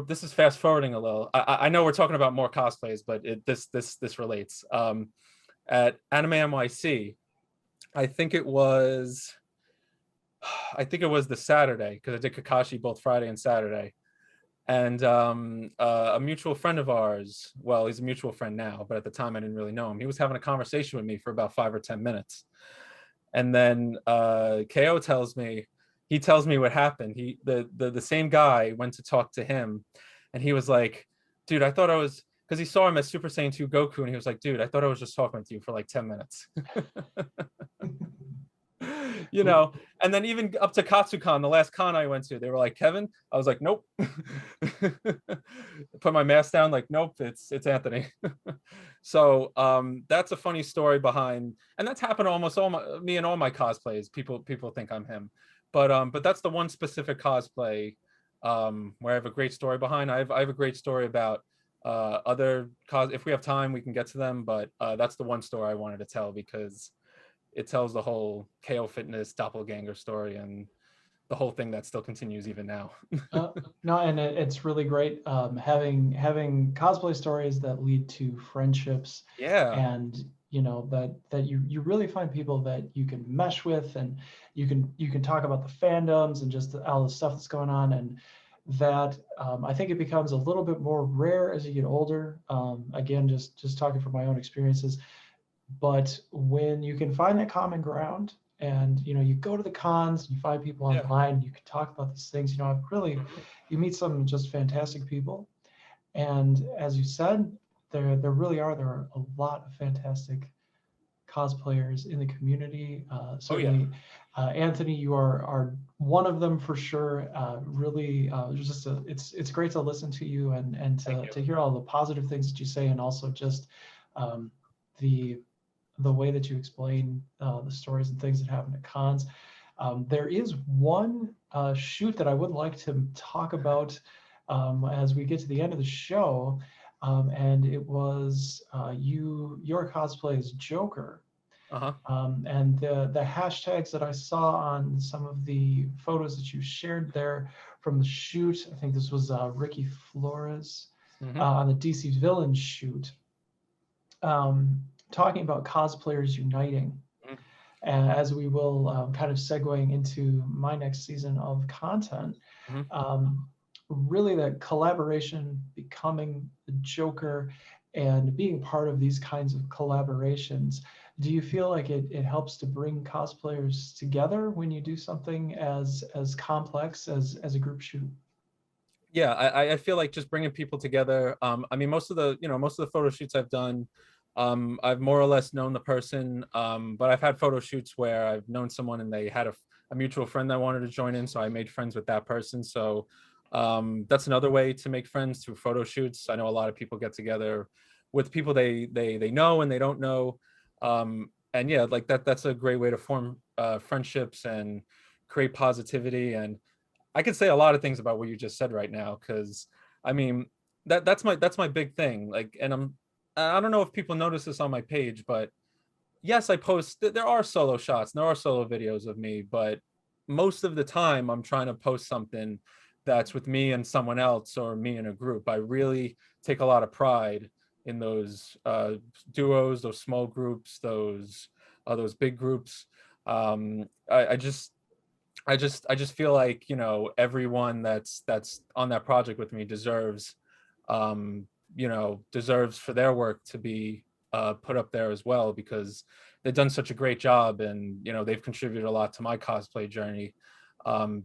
this is fast forwarding a little. I know we're talking about more cosplays, but this relates. At Anime NYC, I think it was the Saturday, because I did Kakashi both Friday and Saturday. And a mutual friend of ours, well, he's a mutual friend now, but at the time I didn't really know him. He was having a conversation with me for about 5 or 10 minutes. And then KO tells me what happened. The same guy went to talk to him, and he was like, dude, I thought I was, because he saw him as Super Saiyan 2 Goku, and he was like, dude, I thought I was just talking with you for like 10 minutes. And then even up to Katsucon, the last con I went to, they were like, Kevin? I was like, nope. Put my mask down, like, nope, it's Anthony. So that's a funny story behind, and that's happened to almost me and all my cosplays. People think I'm him. But that's the one specific cosplay where I have a great story behind. I have a great story about other if we have time, we can get to them. But that's the one story I wanted to tell, because it tells the whole KO Fitness doppelganger story and the whole thing that still continues even now. No, and it's really great having cosplay stories that lead to friendships. Yeah. And that you really find people that you can mesh with, and you can talk about the fandoms and just all the stuff that's going on. And that I think it becomes a little bit more rare as you get older. Again, just talking from my own experiences. But when you can find that common ground, and you go to the cons, you find people online, you can talk about these things. You meet some just fantastic people. And as you said, there are a lot of fantastic cosplayers in the community. Certainly, Anthony, you are one of them for sure. Really, it's great to listen to you and to hear all the positive things that you say, and also just the way that you explain the stories and things that happen at cons. There is one shoot that I would like to talk about as we get to the end of the show, and it was your cosplay as Joker. And the hashtags that I saw on some of the photos that you shared there from the shoot, I think this was Ricky Flores on the DC Villains shoot, talking about cosplayers uniting. as we will kind of segueing into my next season of content. Really that collaboration, becoming the Joker and being part of these kinds of collaborations. Do you feel like it helps to bring cosplayers together when you do something as complex as a group shoot? Yeah, I feel like just bringing people together. I mean, most of the photo shoots I've done, I've more or less known the person, but I've had photo shoots where I've known someone and they had a mutual friend that wanted to join in, so I made friends with that person. So that's another way to make friends, through photo shoots. I know a lot of people get together with people they know and they don't know, and yeah, like that's a great way to form friendships and create positivity. And I could say a lot of things about what you just said right now, because I mean that's my big thing. Like, and I don't know if people notice this on my page, but yes, I post. There are solo shots, there are solo videos of me, but most of the time I'm trying to post something that's with me and someone else, or me in a group. I really take a lot of pride in those duos, those small groups, those big groups. I just feel like, everyone that's on that project with me deserves, deserves for their work to be put up there as well, because they've done such a great job, and they've contributed a lot to my cosplay journey.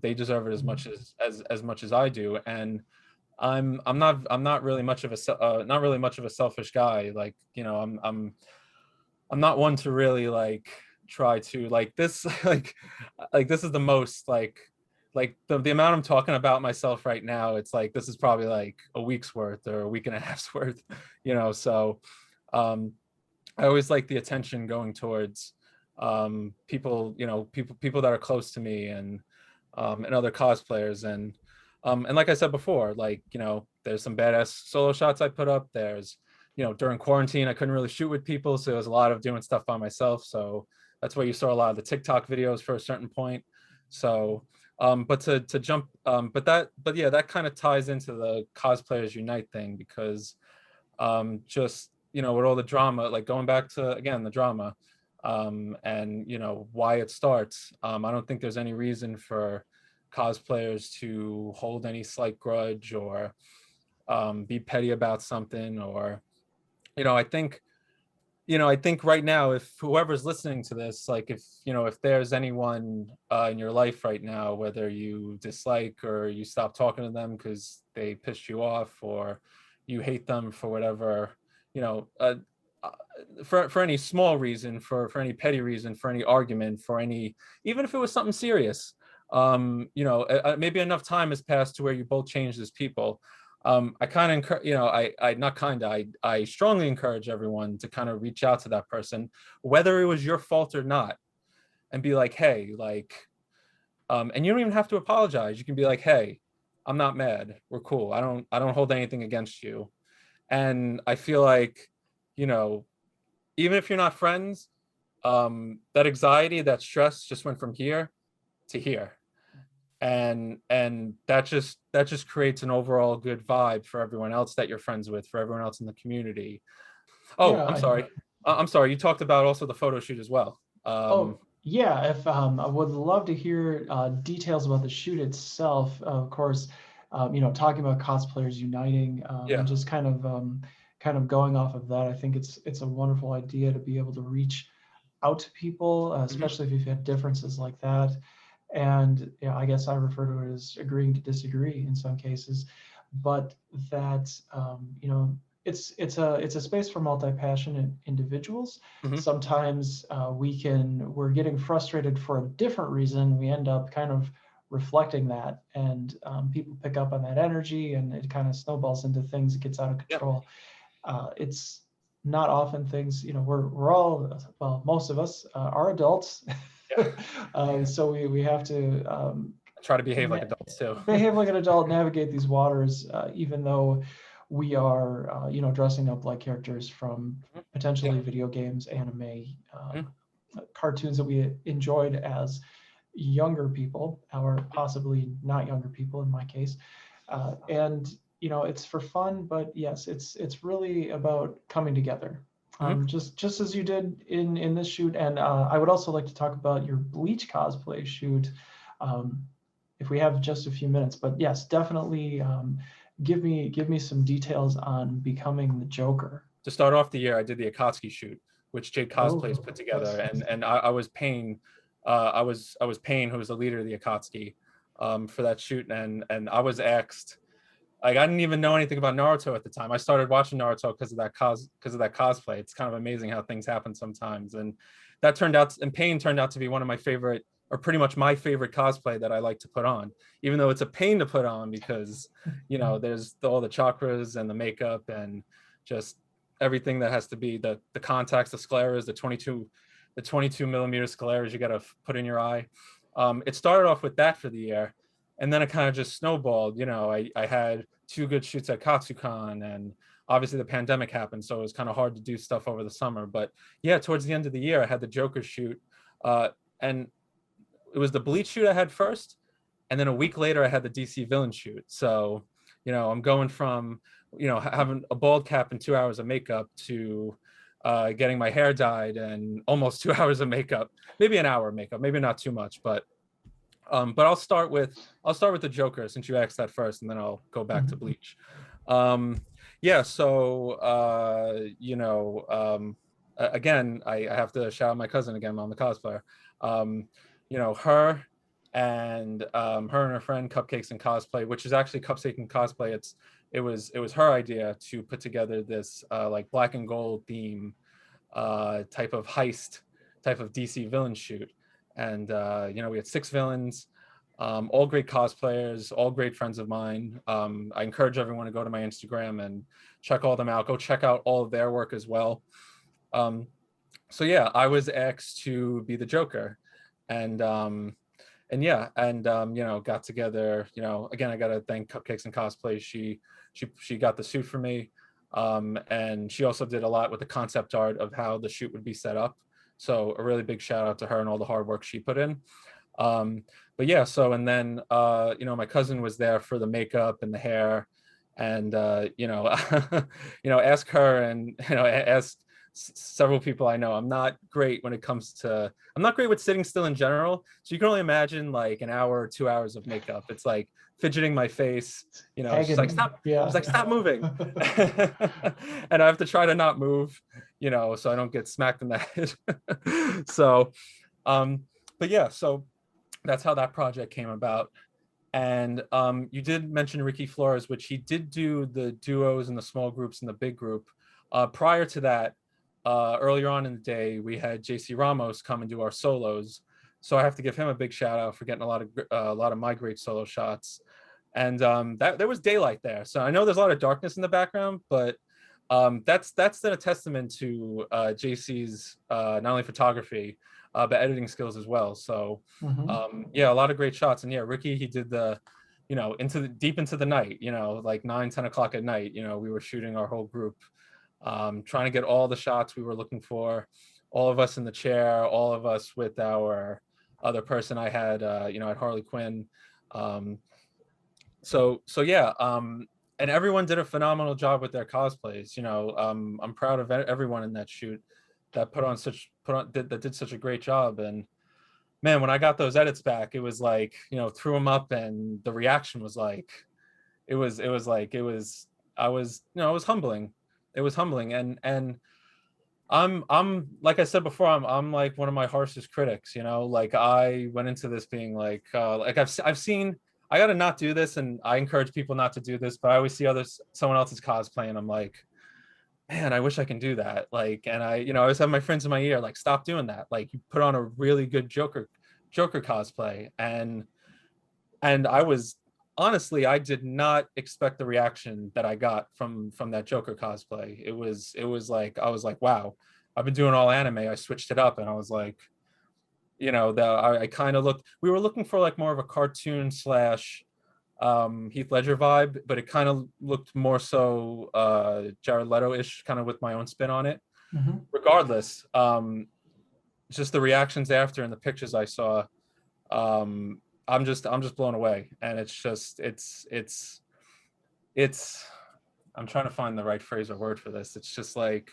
They deserve it as much as much as I do. And I'm not really much of a selfish guy. Like, I'm not one to really like try to like this like this is the most like the amount I'm talking about myself right now. It's like this is probably like a week's worth or a week and a half's worth, so um I always like the attention going towards people, people that are close to me, and other cosplayers. And like I said before, like, there's some badass solo shots I put up. There's, during quarantine I couldn't really shoot with people, so it was a lot of doing stuff by myself. So that's why you saw a lot of the TikTok videos for a certain point. So but to jump but yeah, that kind of ties into the Cosplayers Unite thing, because just, with all the drama, like going back to again the drama, and why it starts, I don't think there's any reason for cosplayers to hold any slight grudge, or be petty about something. Or, I think, I think right now, if whoever's listening to this, like, if there's anyone in your life right now, whether you dislike or you stop talking to them because they pissed you off, or you hate them for whatever, you know, uh, uh, for any small reason, for any petty reason, for any argument, for any, even if it was something serious, maybe enough time has passed to where you both changed as people. I kind of encourage, I not kind of, I strongly encourage everyone to kind of reach out to that person, whether it was your fault or not, and be like, hey, like, and you don't even have to apologize. You can be like, hey, I'm not mad. We're cool. I don't hold anything against you. And I feel like, you know, even if you're not friends, that anxiety, that stress just went from here to here. And that just creates an overall good vibe for everyone else that you're friends with, for everyone else in the community. Oh, Yeah. I'm sorry, you talked about also the photo shoot as well. Oh, yeah. If I would love to hear details about the shoot itself. Of course, talking about cosplayers uniting, Yeah. and just kind of going off of that. I think it's a wonderful idea to be able to reach out to people, Mhm. especially if you've had differences like that. And yeah, I guess I refer to it as agreeing to disagree in some cases, but that it's a space for multi-passionate individuals. Mhm. Sometimes we're getting frustrated for a different reason. We end up kind of reflecting that, and people pick up on that energy, and it kind of snowballs into things. It gets out of Yep. control. It's not often things, we're all, well, most of us are adults. Yeah. So we have to Try to behave like adults too. behave like an adult, navigate these waters, even though we are, dressing up like characters from Mhm. potentially Yeah. video games, anime, Mhm. cartoons that we enjoyed as younger people, or possibly not younger people in my case. And it's for fun, but yes, it's really about coming together. Mhm. just as you did in this shoot. And I would also like to talk about your Bleach cosplay shoot, if we have just a few minutes. But yes, definitely give me some details on becoming the Joker. To start off the year, I did the Akatsuki shoot, which Jake Cosplays Oh, put together, yes. and I was Payne, I was Payne, who was the leader of the Akatsuki, for that shoot, and I was asked. Like, I didn't even know anything about Naruto at the time. I started watching Naruto because of that cosplay. It's kind of amazing how things happen sometimes, and that turned out, and Pain turned out to be one of my favorite, or pretty much my favorite cosplay that I like to put on, even though it's a pain to put on because, you know, there's all the chakras and the makeup and just everything that has to be the contacts, the scleras, the 22 millimeter scleras you got to put in your eye. It started off with that for the year, and then it kind of just snowballed. You know, I had 2 good shoots at Katsucon, and obviously the pandemic happened, so it was kind of hard to do stuff over the summer. But yeah, towards the end of the year, I had the Joker shoot, and it was the Bleach shoot I had first, and then a week later I had the DC villain shoot. So, you know, I'm going from, you know, having a bald cap and 2 hours of makeup to getting my hair dyed and almost 2 hours of makeup, maybe an hour of makeup, maybe not too much, but I'll start with the Joker since you asked that first, and then I'll go back to Bleach. Yeah, so you know, again, I have to shout out my cousin again, Mom the Cosplayer. You know, her and her friend Cupcakes and Cosplay, which is actually Cupcakes and Cosplay. It was her idea to put together this like black and gold theme type of heist, type of DC villain shoot. And you know, we had 6 villains, all great cosplayers, all great friends of mine. I encourage everyone to go to my Instagram and check all them out. Go check out all of their work as well. So yeah, I was asked to be the Joker, and yeah, and you know, got together. You know, again, I gotta thank Cupcakes and Cosplay. She got the suit for me, and she also did a lot with the concept art of how the shoot would be set up. So a really big shout out to her and all the hard work she put in. But yeah, so, and then you know, my cousin was there for the makeup and the hair, and you know, you know, ask her, and you know, ask several people I know. I'm not great when it comes to, I'm not great with sitting still in general. So you can only imagine like an hour or 2 hours of makeup. It's like fidgeting my face, you know, she's like, Agony. stop, Yeah. she's like, stop moving. And I have to try to not move, you know, so I don't get smacked in the head. So, but yeah, so that's how that project came about. And you did mention Ricky Flores, which he did do the duos and the small groups and the big group. Prior to that, earlier on in the day, we had JC Ramos come and do our solos. So I have to give him a big shout out for getting a lot of my great solo shots. And that there was daylight there. So I know there's a lot of darkness in the background, but that's then a testament to JC's not only photography, but editing skills as well. So yeah, a lot of great shots. And yeah, Ricky, he did the, you know, deep into the night, you know, like 9-10 o'clock at night, you know, we were shooting our whole group, trying to get all the shots we were looking for, all of us in the chair, all of us with our other person I had, you know, at Harley Quinn. So yeah, and everyone did a phenomenal job with their cosplays. You know, I'm proud of everyone in that shoot that did such a great job. And man, when I got those edits back, it was like, you know, threw them up, and the reaction was like, it was like, I was, you know, it was humbling. It was humbling, and I'm like I said before, I'm like one of my harshest critics, you know, like I went into this being like I've seen, I gotta not do this, and I encourage people not to do this, but I always see someone else's cosplay, and I'm like, man, I wish I can do that. Like, and I, you know, I always have my friends in my ear, like, stop doing that. Like, you put on a really good Joker cosplay, and I was, honestly, I did not expect the reaction that I got from that Joker cosplay. It was like, I was like, wow, I've been doing all anime. I switched it up, and I was like, you know, I kind of looked, we were looking for like more of a cartoon slash Heath Ledger vibe, but it kind of looked more so Jared Leto-ish, kind of with my own spin on it. Regardless, just the reactions after and the pictures I saw, I'm just blown away. And it's just, it's I'm trying to find the right phrase or word for this. It's just like,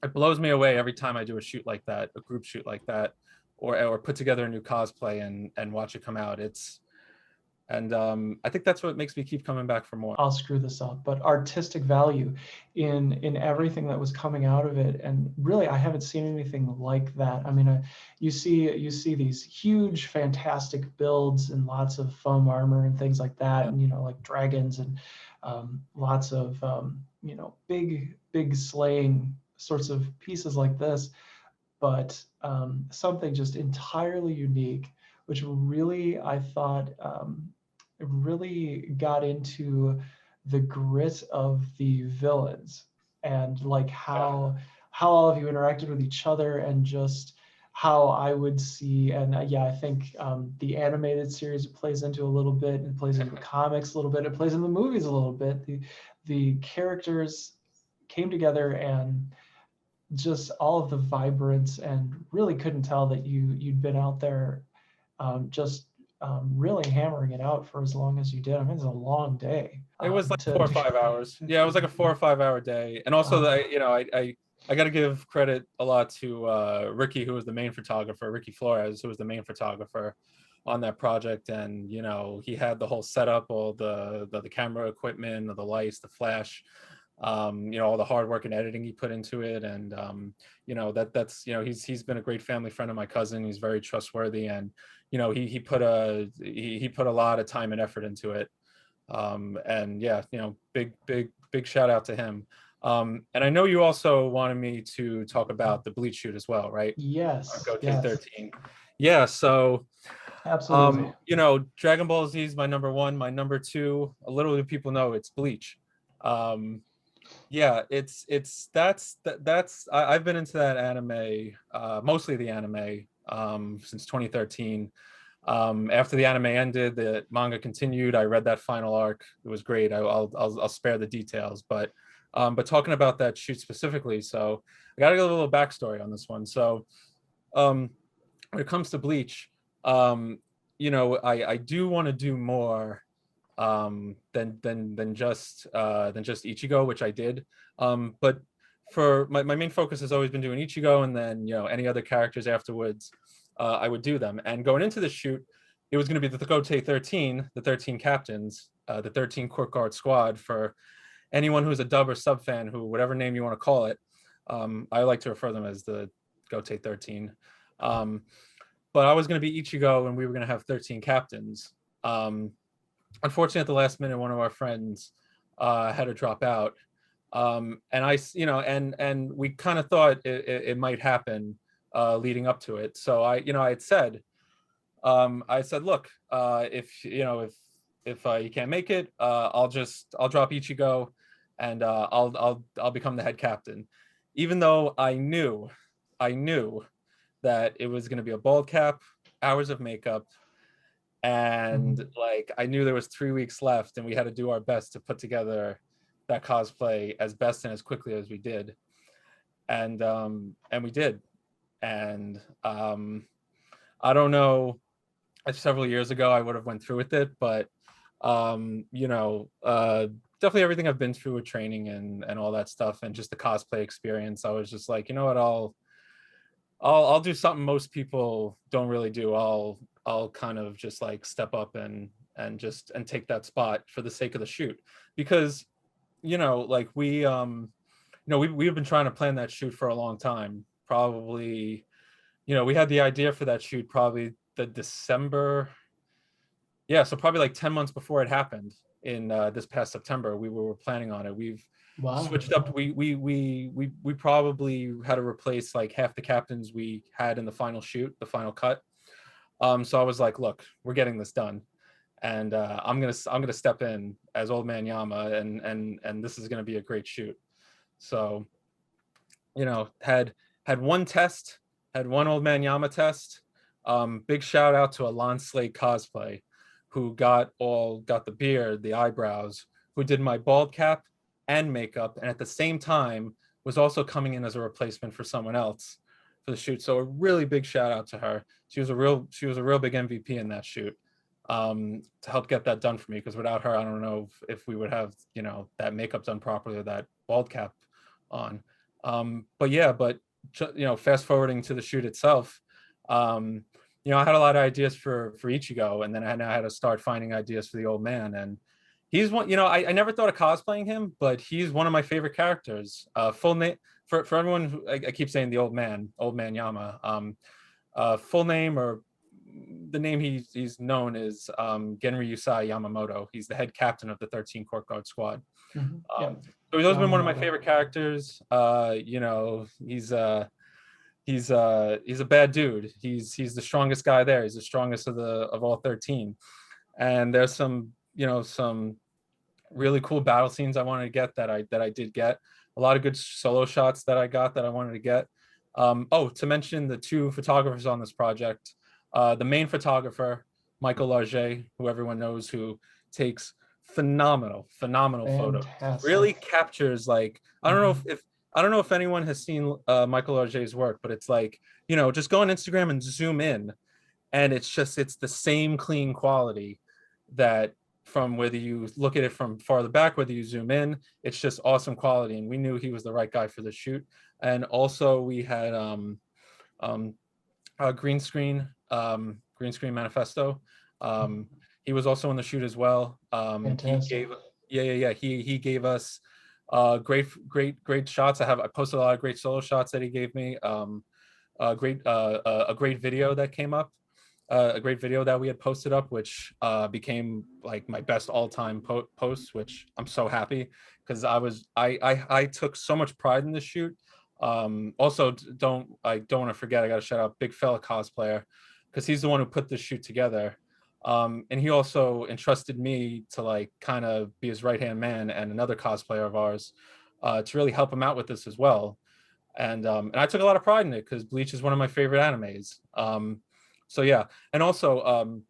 it blows me away every time I do a shoot like that, a group shoot like that, or put together a new cosplay and watch it come out. I think that's what makes me keep coming back for more. I'll screw this up, but artistic value in everything that was coming out of it. And really, I haven't seen anything like that. I mean, you see these huge, fantastic builds and lots of foam armor and things like that, and like dragons and lots of big slaying sorts of pieces like this. But something just entirely unique, which really I thought really got into the grit of the villains and like how all of you interacted with each other, and just how I would see. And I think the animated series plays into a little bit, it plays into the comics a little bit, it plays in the movies a little bit. The characters came together, and just all of the vibrance, and really couldn't tell that you'd been out there just really hammering it out for as long as you did. I mean, it's a long day. It was like 4 or 5 hours. Yeah, it was like a 4 or 5 hour day. And also, I got to give credit a lot to Ricky, who was the main photographer, Ricky Flores, who was the main photographer on that project. And he had the whole setup, all the camera equipment, the lights, the flash. All the hard work and editing he put into it, and that's he's been a great family friend of my cousin. He's very trustworthy, and he put a lot of time and effort into it. Big shout out to him. And I know you also wanted me to talk about the Bleach shoot as well, right? Yes. Go Take 13. Yeah. So. Absolutely. Dragon Ball Z is my number one. My number two, a little bit people know, it's Bleach. I've been into that anime, mostly the anime, since 2013. After the anime ended, the manga continued. I read that final arc. It was great. I'll spare the details, but talking about that shoot specifically, so I got to give a little backstory on this one. So when it comes to Bleach, I do want to do more than just Ichigo, which I did. But for my main focus has always been doing Ichigo, and then any other characters afterwards, I would do them. And going into the shoot, it was going to be the Gote 13, the 13 captains, the 13 court guard squad. For anyone who's a dub or sub fan, who whatever name you want to call it, I like to refer them as the Gote 13. But I was going to be Ichigo, and we were going to have 13 captains. Unfortunately, at the last minute, one of our friends had to drop out, and and we kind of thought it might happen leading up to it. So I had said, look, if you can't make it, I'll drop Ichigo, and I'll become the head captain, even though I knew that it was going to be a bald cap, hours of makeup. And like, I knew there was 3 weeks left, and we had to do our best to put together that cosplay as best and as quickly as we did. And we did. And I don't know if several years ago I would have went through with it, but definitely everything I've been through with training and all that stuff, and just the cosplay experience, I was just like, you know what, I'll do something most people don't really do. I'll kind of just like step up and take that spot for the sake of the shoot, because like we've been trying to plan that shoot for a long time. Probably, we had the idea for that shoot probably the December. Yeah, so probably like 10 months before it happened in this past September, we were planning on it. We've switched up. We probably had to replace like half the captains we had in the final shoot, the final cut. So I was like, look, we're getting this done, and I'm gonna step in as Old Man Yama, and this is gonna be a great shoot. So, had one test, had one Old Man Yama test. Big shout out to Alon Slade Cosplay, who got the beard, the eyebrows, who did my bald cap and makeup, and at the same time was also coming in as a replacement for someone else for the shoot. So a really big shout out to her. She was a real big MVP in that shoot, to help get that done for me, because without her, I don't know if we would have that makeup done properly or that bald cap on. But yeah, but you know, fast forwarding to the shoot itself, you know, I had a lot of ideas for Ichigo, and then I had to start finding ideas for the old man. And he's one, you know, I never thought of cosplaying him, but he's one of my favorite characters. Full name for everyone who, I keep saying the old man Yama. Full name, or the name he's known is Genri Yusai Yamamoto. He's the head captain of the 13 Court Guard Squad. Yeah. So he's always been one of my Yamamoto. favorite characters. You know, he's a bad dude. He's the strongest guy there. He's the strongest of all 13. And there's some, you know, some really cool battle scenes I wanted to get that I did get. A lot of good solo shots that I got that I wanted to get. Oh, to mention the 2 photographers on this project, the main photographer, Michael Larget, who everyone knows, who takes phenomenal photos. Really captures, like, I don't know if anyone has seen Michael Larget's work, but it's like, you know, just go on Instagram and zoom in, and it's the same clean quality that from whether you look at it from farther back, whether you zoom in, it's just awesome quality. And we knew he was the right guy for the shoot. And also we had green screen manifesto. He was also in the shoot as well. He gave us great shots. I posted a lot of great solo shots that he gave me. A great video that came up, a great video that we had posted up, which became like my best all-time post, which I'm so happy, because I took so much pride in the shoot. Also, don't want to forget, I got to shout out Big Fella Cosplayer, because he's the one who put this shoot together. And he also entrusted me to like kind of be his right-hand man, and another cosplayer of ours, to really help him out with this as well. And I took a lot of pride in it, because Bleach is one of my favorite animes. So yeah, and also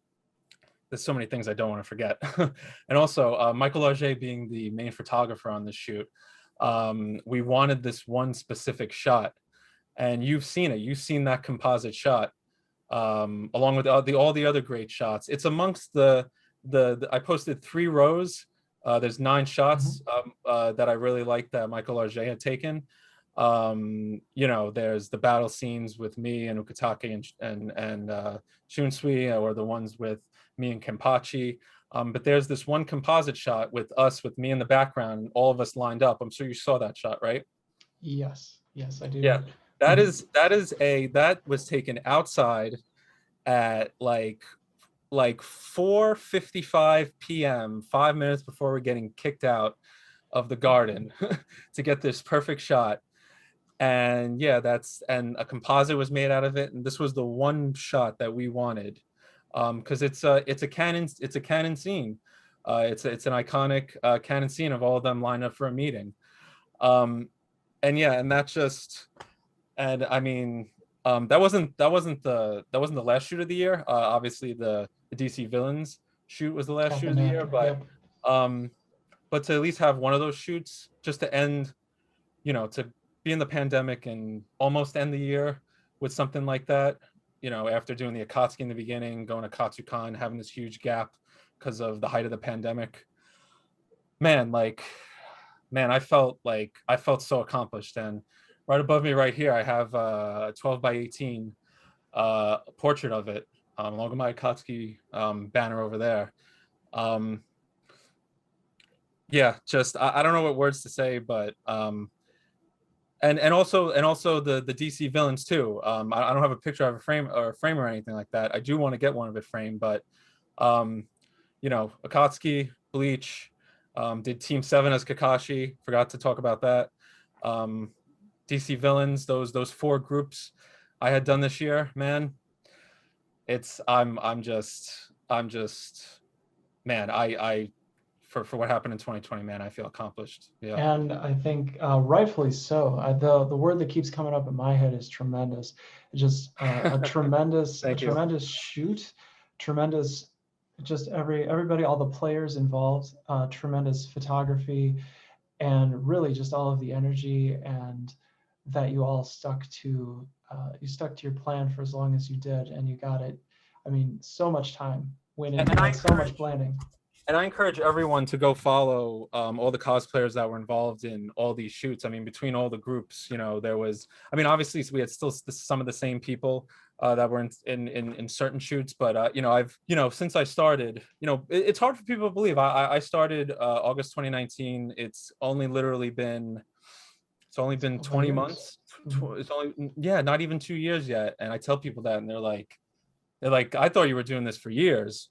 there's so many things I don't want to forget. And also Michael Larget being the main photographer on this shoot, we wanted this one specific shot, and you've seen it. You've seen that composite shot, along with all the other great shots. It's amongst the I posted 3 rows. There's 9 shots that I really liked that Michael Larget had taken. You know, there's the battle scenes with me and Ukitake and Shunsui, or the ones with me and Kenpachi. But there's this one composite shot with me in the background, and all of us lined up. I'm sure you saw that shot, right? Yes, I do. Yeah, that was taken outside at like 4:55 p.m., 5 minutes before we're getting kicked out of the garden, to get this perfect shot. And yeah, and a composite was made out of it, and this was the one shot that we wanted, because it's a canon scene. It's an iconic canon scene of all of them lined up for a meeting. And yeah, and that's just, and I mean, that wasn't the last shoot of the year. Obviously the DC villains shoot was the last shoot of the year, but but to at least have one of those shoots, just to end, you know, to be in the pandemic and almost end the year with something like that, you know, after doing the Akatsuki in the beginning, going to Katsucon, having this huge gap because of the height of the pandemic, man, I felt so accomplished. And right above me right here, I have a 12x18 portrait of it, along with my Akatsuki banner over there. Yeah, just I don't know what words to say, but and also the DC villains too. I don't have a picture of a frame or anything like that. I do want to get one of it framed, but you know, Akatsuki, Bleach, did Team 7 as Kakashi. Forgot to talk about that. DC villains, those 4 groups I had done this year, man. I'm just man, I for what happened in 2020, man, I feel accomplished. Yeah. And I think rightfully so. The word that keeps coming up in my head is tremendous. Just a tremendous tremendous shoot, tremendous, just everybody, all the players involved, tremendous photography, and really just all of the energy, and that you all stuck to your plan for as long as you did, and you got it. I mean, so much time went into it, so much planning. And I encourage everyone to go follow all the cosplayers that were involved in all these shoots. I mean, between all the groups, you know, there was, I mean, obviously we had still some of the same people that were in certain shoots, but you know, I've, you know, since I started, you know, it's hard for people to believe. I started August 2019. It's only literally been, it's only been 20 months. It's only, yeah, not even 2 years yet. And I tell people that, and they're like, I thought you were doing this for years.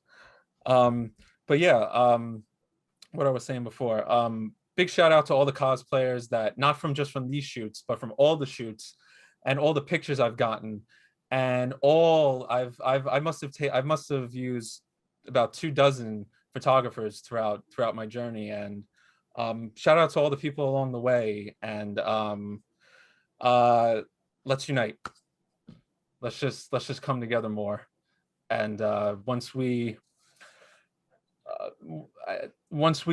But yeah, what I was saying before, big shout out to all the cosplayers that, not from just from these shoots, but from all the shoots and all the pictures I've gotten, and all I must have used about 24 photographers throughout my journey. And shout out to all the people along the way. And let's unite. Let's just come together more. And once we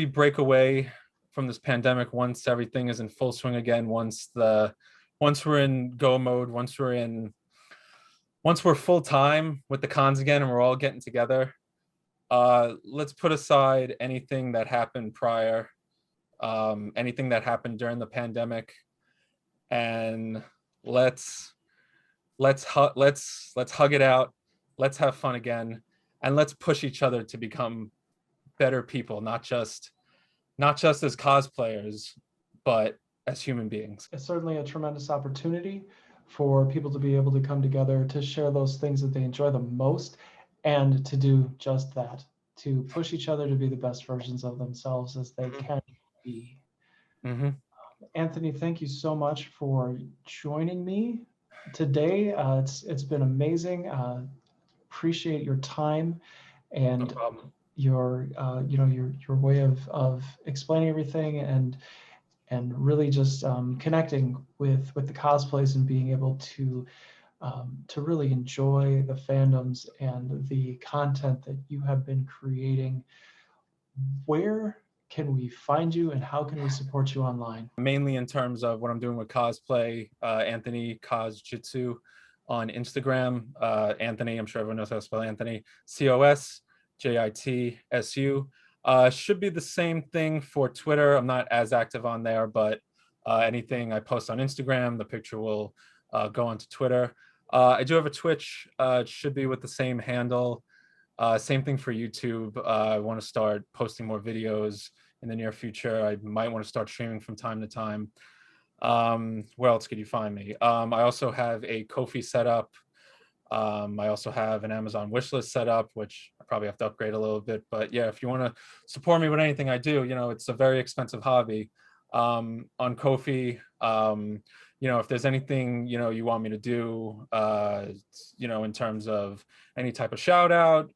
break away from this pandemic, once everything is in full swing again, once we're in go mode, once we're full time with the cons again and we're all getting together, let's put aside anything that happened prior, anything that happened during the pandemic, and let's hug it out. Let's have fun again, and let's push each other to become better people, not just as cosplayers, but as human beings. It's certainly a tremendous opportunity for people to be able to come together to share those things that they enjoy the most, and to do just that, to push each other to be the best versions of themselves as they can be. Anthony, thank you so much for joining me today. It's been amazing. Appreciate your time and your your way of explaining everything, and really just connecting with the cosplays and being able to really enjoy the fandoms and the content that you have been creating. Where can we find you and how can we support you online? Mainly in terms of what I'm doing with cosplay, AnthonyCosJitsu on Instagram. Anthony, I'm sure everyone knows how to spell Anthony, COSJITSU. Should be the same thing for Twitter. I'm not as active on there, but anything I post on Instagram, the picture will go onto Twitter. I do have a Twitch. It should be with the same handle. Same thing for YouTube. I want to start posting more videos in the near future. I might want to start streaming from time to time. Where else could you find me? I also have a Ko-fi set up. I also have an Amazon wishlist set up, which I probably have to upgrade a little bit. But yeah, if you want to support me with anything I do, you know, it's a very expensive hobby. On Ko-fi, you know, if there's anything, you know, you want me to do, you know, in terms of any type of shout out,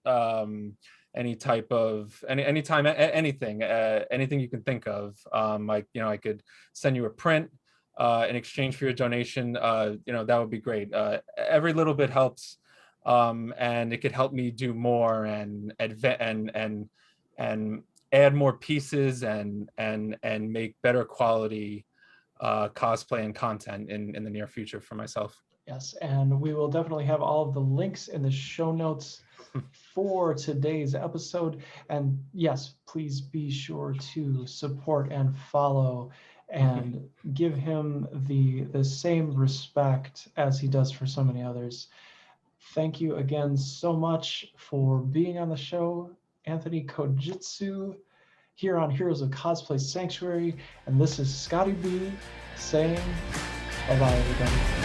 any type of anytime, anything you can think of, like, you know, I could send you a print in exchange for your donation. You know, that would be great. Every little bit helps, and it could help me do more and add more pieces and make better quality cosplay and content in the near future for myself. Yes, and we will definitely have all of the links in the show notes for today's episode. And yes, please be sure to support and follow and give him the same respect as he does for so many others. Thank you again so much for being on the show, AnthonyCosJitsu, here on Heroes of Cosplay Sanctuary. And this is Scotty B saying bye-bye, everybody.